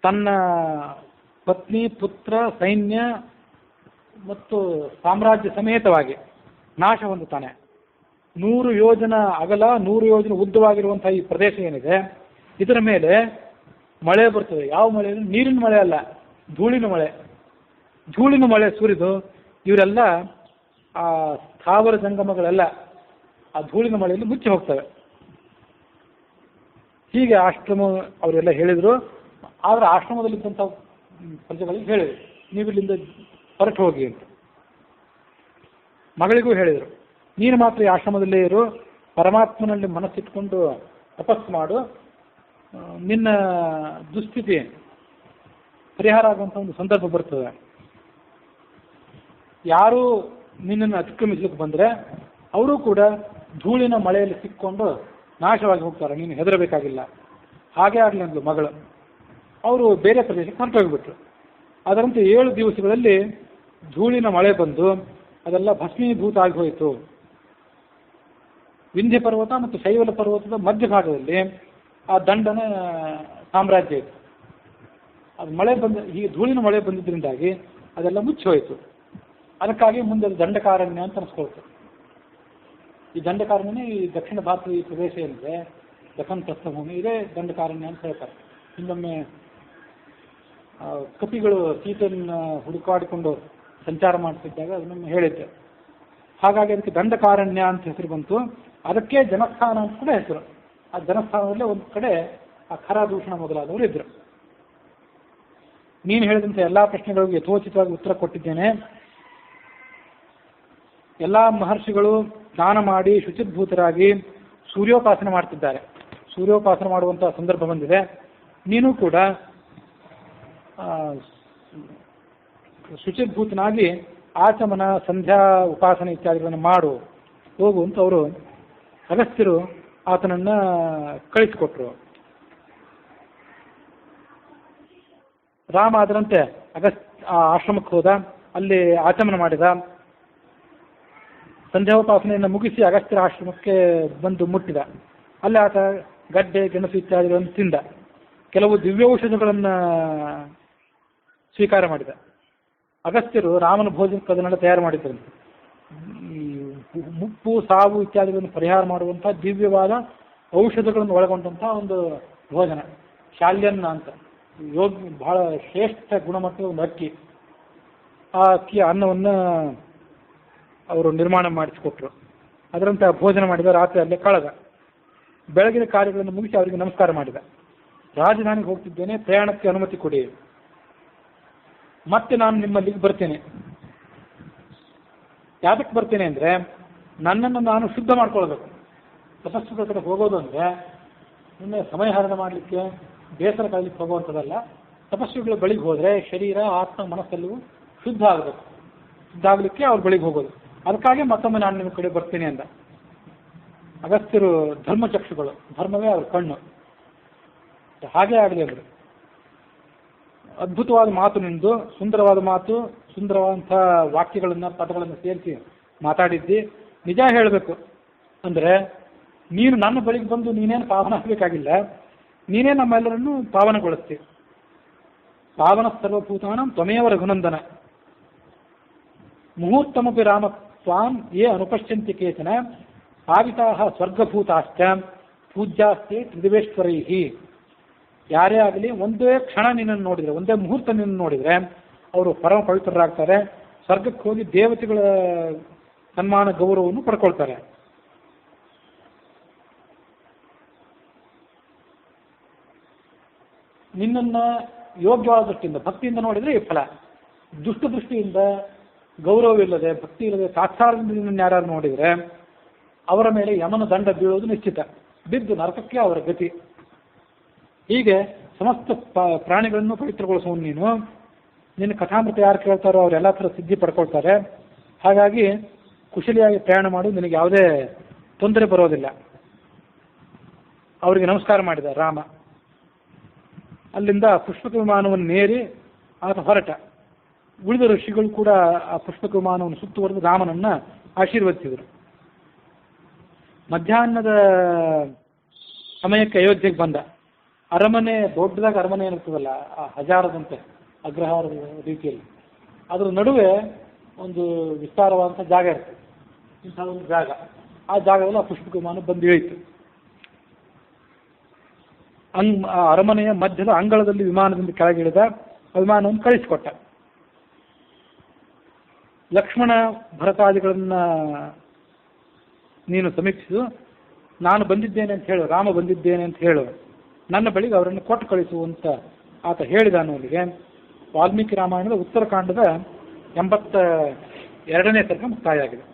ತನ್ನ ಪತ್ನಿ, ಪುತ್ರ, ಸೈನ್ಯ ಮತ್ತು ಸಾಮ್ರಾಜ್ಯ ಸಮೇತವಾಗಿ ನಾಶ ಹೊಂದುತ್ತಾನೆ. 100 ಯೋಜನ ಅಗಲ, 100 ಯೋಜನ ಉದ್ದವಾಗಿರುವಂತಹ ಈ ಪ್ರದೇಶ ಏನಿದೆ, ಇದರ ಮೇಲೆ ಮಳೆ ಬರ್ತದೆ. ಯಾವ ಮಳೆ? ನೀರಿನ ಮಳೆ ಅಲ್ಲ, ಧೂಳಿನ ಮಳೆ. ಧೂಳಿನ ಮಳೆ ಸುರಿದು ಇವರೆಲ್ಲ ಆ ಸ್ಥಾವರ ಜಂಗಮಗಳೆಲ್ಲ ಆ ಧೂಳಿನ ಮಳೆಯಲ್ಲಿ ಮುಚ್ಚಿ ಹೋಗ್ತವೆ. ಹೀಗೆ ಆಶ್ರಮ ಅವರೆಲ್ಲ ಹೇಳಿದರು. ಆದರೆ ಆಶ್ರಮದಲ್ಲಿದ್ದಂಥ ಪ್ರಜೆಗಳಿಗೆ ಹೇಳಿದರು, ನೀವಿಲ್ಲಿಂದ ಹೊರಟು ಹೋಗಿ ಅಂತ. ಮಗಳಿಗೂ ಹೇಳಿದರು, ನೀನು ಮಾತ್ರ ಈ ಆಶ್ರಮದಲ್ಲೇ ಇರು, ಪರಮಾತ್ಮನಲ್ಲಿ ಮನಸ್ಸಿಟ್ಕೊಂಡು ತಪಸ್ಸು ಮಾಡು, ನಿನ್ನ ದುಸ್ಥಿತಿ ಪರಿಹಾರ ಆಗುವಂಥ ಒಂದು ಸಂದರ್ಭ ಬರ್ತದೆ. ಯಾರು ನಿನ್ನನ್ನು ಅತಿಕ್ರಮಿಸಲಿಕ್ಕೆ ಬಂದರೆ ಅವರು ಕೂಡ ಧೂಳಿನ ಮಳೆಯಲ್ಲಿ ಸಿಕ್ಕೊಂಡು ನಾಶವಾಗಿ ಹೋಗ್ತಾರೆ, ನೀನು ಹೆದರಬೇಕಾಗಿಲ್ಲ. ಹಾಗೆ ಆಗಲಿ ಅಂದ್ಲು ಮಗಳು. ಅವರು ಬೇರೆ ಪ್ರದೇಶಕ್ಕೆ ಹೊರಟೋಗಿಬಿಟ್ರು. ಅದರಂತೆ 7 ದಿವಸಗಳಲ್ಲಿ ಧೂಳಿನ ಮಳೆ ಬಂದು ಅದೆಲ್ಲ ಭಸ್ಮೀಭೂತ ಆಗಿ ಹೋಯಿತು. ವಿಂಧ್ಯ ಪರ್ವತ ಮತ್ತು ಶೈವಲ ಪರ್ವತದ ಮಧ್ಯಭಾಗದಲ್ಲಿ ಆ ದಂಡನ ಸಾಮ್ರಾಜ್ಯ ಇತ್ತು. ಅದು ಮಳೆ ಈ ಧೂಳಿನ ಮಳೆ ಬಂದಿದ್ದರಿಂದಾಗಿ ಅದೆಲ್ಲ ಮುಚ್ಚಿ ಹೋಯಿತು. ಅದಕ್ಕಾಗಿ ಮುಂದೆ ಅದು ದಂಡಕಾರಣ್ಯ ಅಂತ ಅನಿಸ್ಕೊಳ್ತು. ಈ ದಂಡಕಾರಣ್ಯನೇ ಈ ದಕ್ಷಿಣ ಭಾರತದ ಈ ಪ್ರದೇಶ ಏನಿದೆ, ದಖನ್ ಪ್ರಸ್ಥಭೂಮಿ, ಇದೇ ದಂಡಕಾರಣ್ಯ ಅಂತ ಹೇಳ್ತಾರೆ. ಇನ್ನೊಮ್ಮೆ ಕಪಿಗಳು ಸೀತೆಯನ್ನು ಹುಡುಕಾಡಿಕೊಂಡು ಸಂಚಾರ ಮಾಡ್ತಿದ್ದಾಗ ಅದನ್ನು ಹೇಳಿದ್ದೆ. ಹಾಗಾಗಿ ಅದಕ್ಕೆ ದಂಡಕಾರಣ್ಯ ಅಂತ ಹೆಸರು ಬಂತು. ಅದಕ್ಕೆ ಜನಸ್ಥಾನ ಅಂತ ಕೂಡ ಹೆಸರು. ಆ ಜನಸ್ಥಾನದಲ್ಲೇ ಒಂದು ಕಡೆ ಆ ಖರದೂಷಣ ಮೊದಲಾದವರು ಇದ್ರು. ನೀನು ಹೇಳಿದಂತೆ ಎಲ್ಲ ಪ್ರಶ್ನೆಗಳಿಗೂ ಯಥೋಚಿತವಾಗಿ ಉತ್ತರ ಕೊಟ್ಟಿದ್ದೇನೆ. ಎಲ್ಲ ಮಹರ್ಷಿಗಳು ಸ್ನಾನ ಮಾಡಿ ಶುಚಿರ್ಭೂತರಾಗಿ ಸೂರ್ಯೋಪಾಸನೆ ಮಾಡ್ತಿದ್ದಾರೆ. ಸೂರ್ಯೋಪಾಸನೆ ಮಾಡುವಂತಹ ಸಂದರ್ಭ ಬಂದಿದೆ. ನೀನು ಕೂಡ ಶುಚಿರ್ಭೂತನಾಗಿ ಆಚಮನ, ಸಂಧ್ಯಾ ಉಪಾಸನೆ ಇತ್ಯಾದಿಗಳನ್ನು ಮಾಡು, ಹೋಗು ಅಂತ ಅವರು ಅಗಸ್ತ್ಯರು ಆತನನ್ನ ಕಳಿಸಿಕೊಟ್ರು. ರಾಮ ಅದರಂತೆ ಆ ಆಶ್ರಮಕ್ಕೆ ಹೋದ, ಅಲ್ಲಿ ಆಚಮನ ಮಾಡಿದ. ಸಂಧ್ಯಾೋಪಾಸನೆಯನ್ನು ಮುಗಿಸಿ ಅಗಸ್ತ್ಯರ ಆಶ್ರಮಕ್ಕೆ ಬಂದು ಮುಟ್ಟಿದ. ಅಲ್ಲಿ ಆತ ಗಡ್ಡೆ, ಗೆಣಸು ಇತ್ಯಾದಿಗಳನ್ನು ತಿಂದ. ಕೆಲವು ದಿವ್ಯೌಷಧಗಳನ್ನು ಸ್ವೀಕಾರ ಮಾಡಿದ. ಅಗಸ್ತ್ಯರು ರಾಮನ ಭೋಜನಕ್ಕೆ ಅದನ್ನೆಲ್ಲ ತಯಾರು ಮಾಡಿದ್ರಂತೆ. ಮುಪ್ಪು, ಸಾವು ಇತ್ಯಾದಿಗಳನ್ನು ಪರಿಹಾರ ಮಾಡುವಂತಹ ದಿವ್ಯವಾದ ಔಷಧಗಳನ್ನು ಒಳಗೊಂಡಂತಹ ಒಂದು ಭೋಜನ, ಶಾಲ್ಯನ್ನ ಅಂತ, ಬಹಳ ಶ್ರೇಷ್ಠ ಗುಣಮಟ್ಟದ ಒಂದು ಅಕ್ಕಿ. ಆ ಅಕ್ಕಿಯ ಅನ್ನವನ್ನು ಅವರು ನಿರ್ಮಾಣ ಮಾಡಿಸಿಕೊಟ್ರು. ಅದರಂತೆ ಭೋಜನ ಮಾಡಿದ. ರಾತ್ರಿ ಅಲ್ಲೇ ಕಳೆದ. ಬೆಳಗಿನ ಕಾರ್ಯಗಳನ್ನು ಮುಗಿಸಿ ಅವರಿಗೆ ನಮಸ್ಕಾರ ಮಾಡಿದ. ರಾಜಧಾನಿಗೆ ಹೋಗ್ತಿದ್ದೇನೆ, ಪ್ರಯಾಣಕ್ಕೆ ಅನುಮತಿ ಕೊಡಿ, ಮತ್ತೆ ನಾನು ನಿಮ್ಮಲ್ಲಿಗೆ ಬರ್ತೇನೆ. ಯಾತಕ್ಕೆ ಬರ್ತೇನೆ ಅಂದರೆ, ನನ್ನನ್ನು ನಾನು ಶುದ್ಧ ಮಾಡ್ಕೊಳ್ಬೇಕು. ತಪಸ್ಸುಗಳ ಕಡೆ ಹೋಗೋದು ಅಂದರೆ ನಿನ್ನೆ ಸಮಯಹರಣ ಮಾಡಲಿಕ್ಕೆ, ಬೇಸರ ಕಳಲಿಕ್ಕೆ ಹೋಗುವಂಥದ್ದಲ್ಲ. ತಪಸ್ಸುಗಳ ಬಳಿಗೆ ಹೋದರೆ ಶರೀರ, ಆತ್ಮ, ಮನಸ್ಸೆಲ್ಲವೂ ಶುದ್ಧ ಆಗಬೇಕು. ಶುದ್ಧ ಆಗಲಿಕ್ಕೆ ಅವ್ರ ಬಳಿಗೆ ಹೋಗೋದು. ಅದಕ್ಕಾಗಿ ಮತ್ತೊಮ್ಮೆ ನಾನು ನಿಮ್ಮ ಕಡೆ ಬರ್ತೀನಿ ಅಂದ. ಅಗಸ್ತ್ಯರು ಧರ್ಮಚಕ್ಷುಗಳು, ಧರ್ಮವೇ ಅವ್ರ ಕಣ್ಣು. ಹಾಗೇ ಆಗಲಿ ಅಂದರು. ಅದ್ಭುತವಾದ ಮಾತು ನಿಂದು, ಸುಂದರವಾದ ಮಾತು, ಸುಂದರವಾದಂಥ ವಾಕ್ಯಗಳನ್ನು, ಪದಗಳನ್ನು ಸೇರಿಸಿ ಮಾತಾಡಿದ್ದಿ. ನಿಜ ಹೇಳಬೇಕು ಅಂದರೆ, ನೀನು ನನ್ನ ಬಳಿಗೆ ಬಂದು ನೀನೇನು ಪಾವನ ಆಗಬೇಕಾಗಿಲ್ಲ, ನೀನೇ ನಮ್ಮೆಲ್ಲರನ್ನು ಪಾವನಗೊಳಿಸ್ತಿ. ಪಾವನ ಸರ್ವಭೂತಾನಂ ತ್ವಮೇವ ರಘುನಂದನ ಮುಹೂರ್ತಮಪಿ ರಾಮ ತ್ವಾಂ ಯೇ ಅನುಪಶ್ಯಂತಿ ಕೇಚನ ಪಾವಿತಾಹ ಸ್ವರ್ಗಭೂತಾಶ್ಚ ಪೂಜ್ಯಾಸ್ತೆ ತ್ರಿದಿವೇಶ್ವರೈಹಿ. ಯಾರೇ ಆಗಲಿ ಒಂದೇ ಕ್ಷಣ ನಿನ್ನನ್ನು ನೋಡಿದರೆ, ಒಂದೇ ಮುಹೂರ್ತ ನಿನ್ನನ್ನು ನೋಡಿದರೆ ಅವರು ಪರಮ ಪವಿತ್ರರಾಗ್ತಾರೆ. ಸ್ವರ್ಗಕ್ಕೆ ಹೋಗಿ ದೇವತೆಗಳ ಸನ್ಮಾನ ಗೌರವವನ್ನು ಪಡ್ಕೊಳ್ತಾರೆ. ನಿನ್ನನ್ನು ಯೋಗ್ಯವಾದ ದೃಷ್ಟಿಯಿಂದ, ಭಕ್ತಿಯಿಂದ ನೋಡಿದರೆ ಈ ಫಲ. ದುಷ್ಟ ದೃಷ್ಟಿಯಿಂದ, ಗೌರವವಿಲ್ಲದೆ, ಭಕ್ತಿ ಇಲ್ಲದೆ, ತಾತ್ಸಾರದಿಂದ ನಿನ್ನನ್ನು ಯಾರು ನೋಡಿದರೆ ಅವರ ಮೇಲೆ ಯಮನ ದಂಡ ಬೀಳೋದು ನಿಶ್ಚಿತ. ಬಿದ್ದು ನರಕಕ್ಕೆ ಅವರ ಗತಿ. ಹೀಗೆ ಸಮಸ್ತ ಪ್ರಾಣಿಗಳನ್ನು ಪವಿತ್ರಗೊಳಿಸುವನು ನೀನು. ನಿನ್ನ ಕಥಾಮೃತ ಯಾರು ಕೇಳ್ತಾರೋ ಅವರೆಲ್ಲ ಥರ ಸಿದ್ಧಿ ಪಡ್ಕೊಳ್ತಾರೆ. ಹಾಗಾಗಿ ಕುಶಲಿಯಾಗಿ ಪ್ರಯಾಣ ಮಾಡು, ನಿನಗೆ ಯಾವುದೇ ತೊಂದರೆ ಬರೋದಿಲ್ಲ. ಅವರಿಗೆ ನಮಸ್ಕಾರ ಮಾಡಿದ ರಾಮ. ಅಲ್ಲಿಂದ ಪುಷ್ಪಕ ವಿಮಾನವನ್ನು ನೇರಿ ಆತ ಹೊರಟ. ಉಳಿದ ಋಷಿಗಳು ಕೂಡ ಆ ಪುಷ್ಪಕ ವಿಮಾನವನ್ನು ಸುತ್ತುವರೆದು ರಾಮನನ್ನ ಆಶೀರ್ವದಿಸಿದರು. ಮಧ್ಯಾಹ್ನದ ಸಮಯಕ್ಕೆ ಅಯೋಧ್ಯೆಗೆ ಬಂದ. ಅರಮನೆ ದೊಡ್ಡದಾಗಿ ಅರಮನೆ ಏನಿರ್ತದಲ್ಲ ಆ ಹಜಾರದಂತೆ ಅಗ್ರಹಾರದ ರೀತಿಯಲ್ಲಿ ಅದರ ನಡುವೆ ಒಂದು ವಿಸ್ತಾರವಾದಂಥ ಜಾಗ ಇರ್ತದೆ. ಇಂಥ ಒಂದು ಜಾಗ, ಆ ಜಾಗದಲ್ಲಿ ಆ ಪುಷ್ಪಕ ವಿಮಾನ ಬಂದು ಇಳಿತು. ಆ ಅರಮನೆಯ ಮಧ್ಯದ ಅಂಗಳದಲ್ಲಿ ವಿಮಾನದಿಂದ ಕೆಳಗಿಳಿದ ವಿಮಾನವನ್ನು ಕಳಿಸಿಕೊಟ್ಟ. ಲಕ್ಷ್ಮಣ ಭರತಾದಿಗಳನ್ನ ನೀನು ಸಮೀಪಿಸು, ನಾನು ಬಂದಿದ್ದೇನೆ ಅಂತ ಹೇಳು, ರಾಮ ಬಂದಿದ್ದೇನೆ ಅಂತ ಹೇಳು, ನನ್ನ ಬಳಿಗೆ ಅವರನ್ನು ಕೊಟ್ಟು ಕಳಿಸು ಅಂತ ಆತ ಹೇಳಿದ ಅನ್ನೋಲ್ಲಿಗೆ ವಾಲ್ಮೀಕಿ ರಾಮಾಯಣದ ಉತ್ತರಕಾಂಡದ 82ನೇ ಸರ್ಗ ಮುಕ್ತಾಯ ಆಗಿದೆ.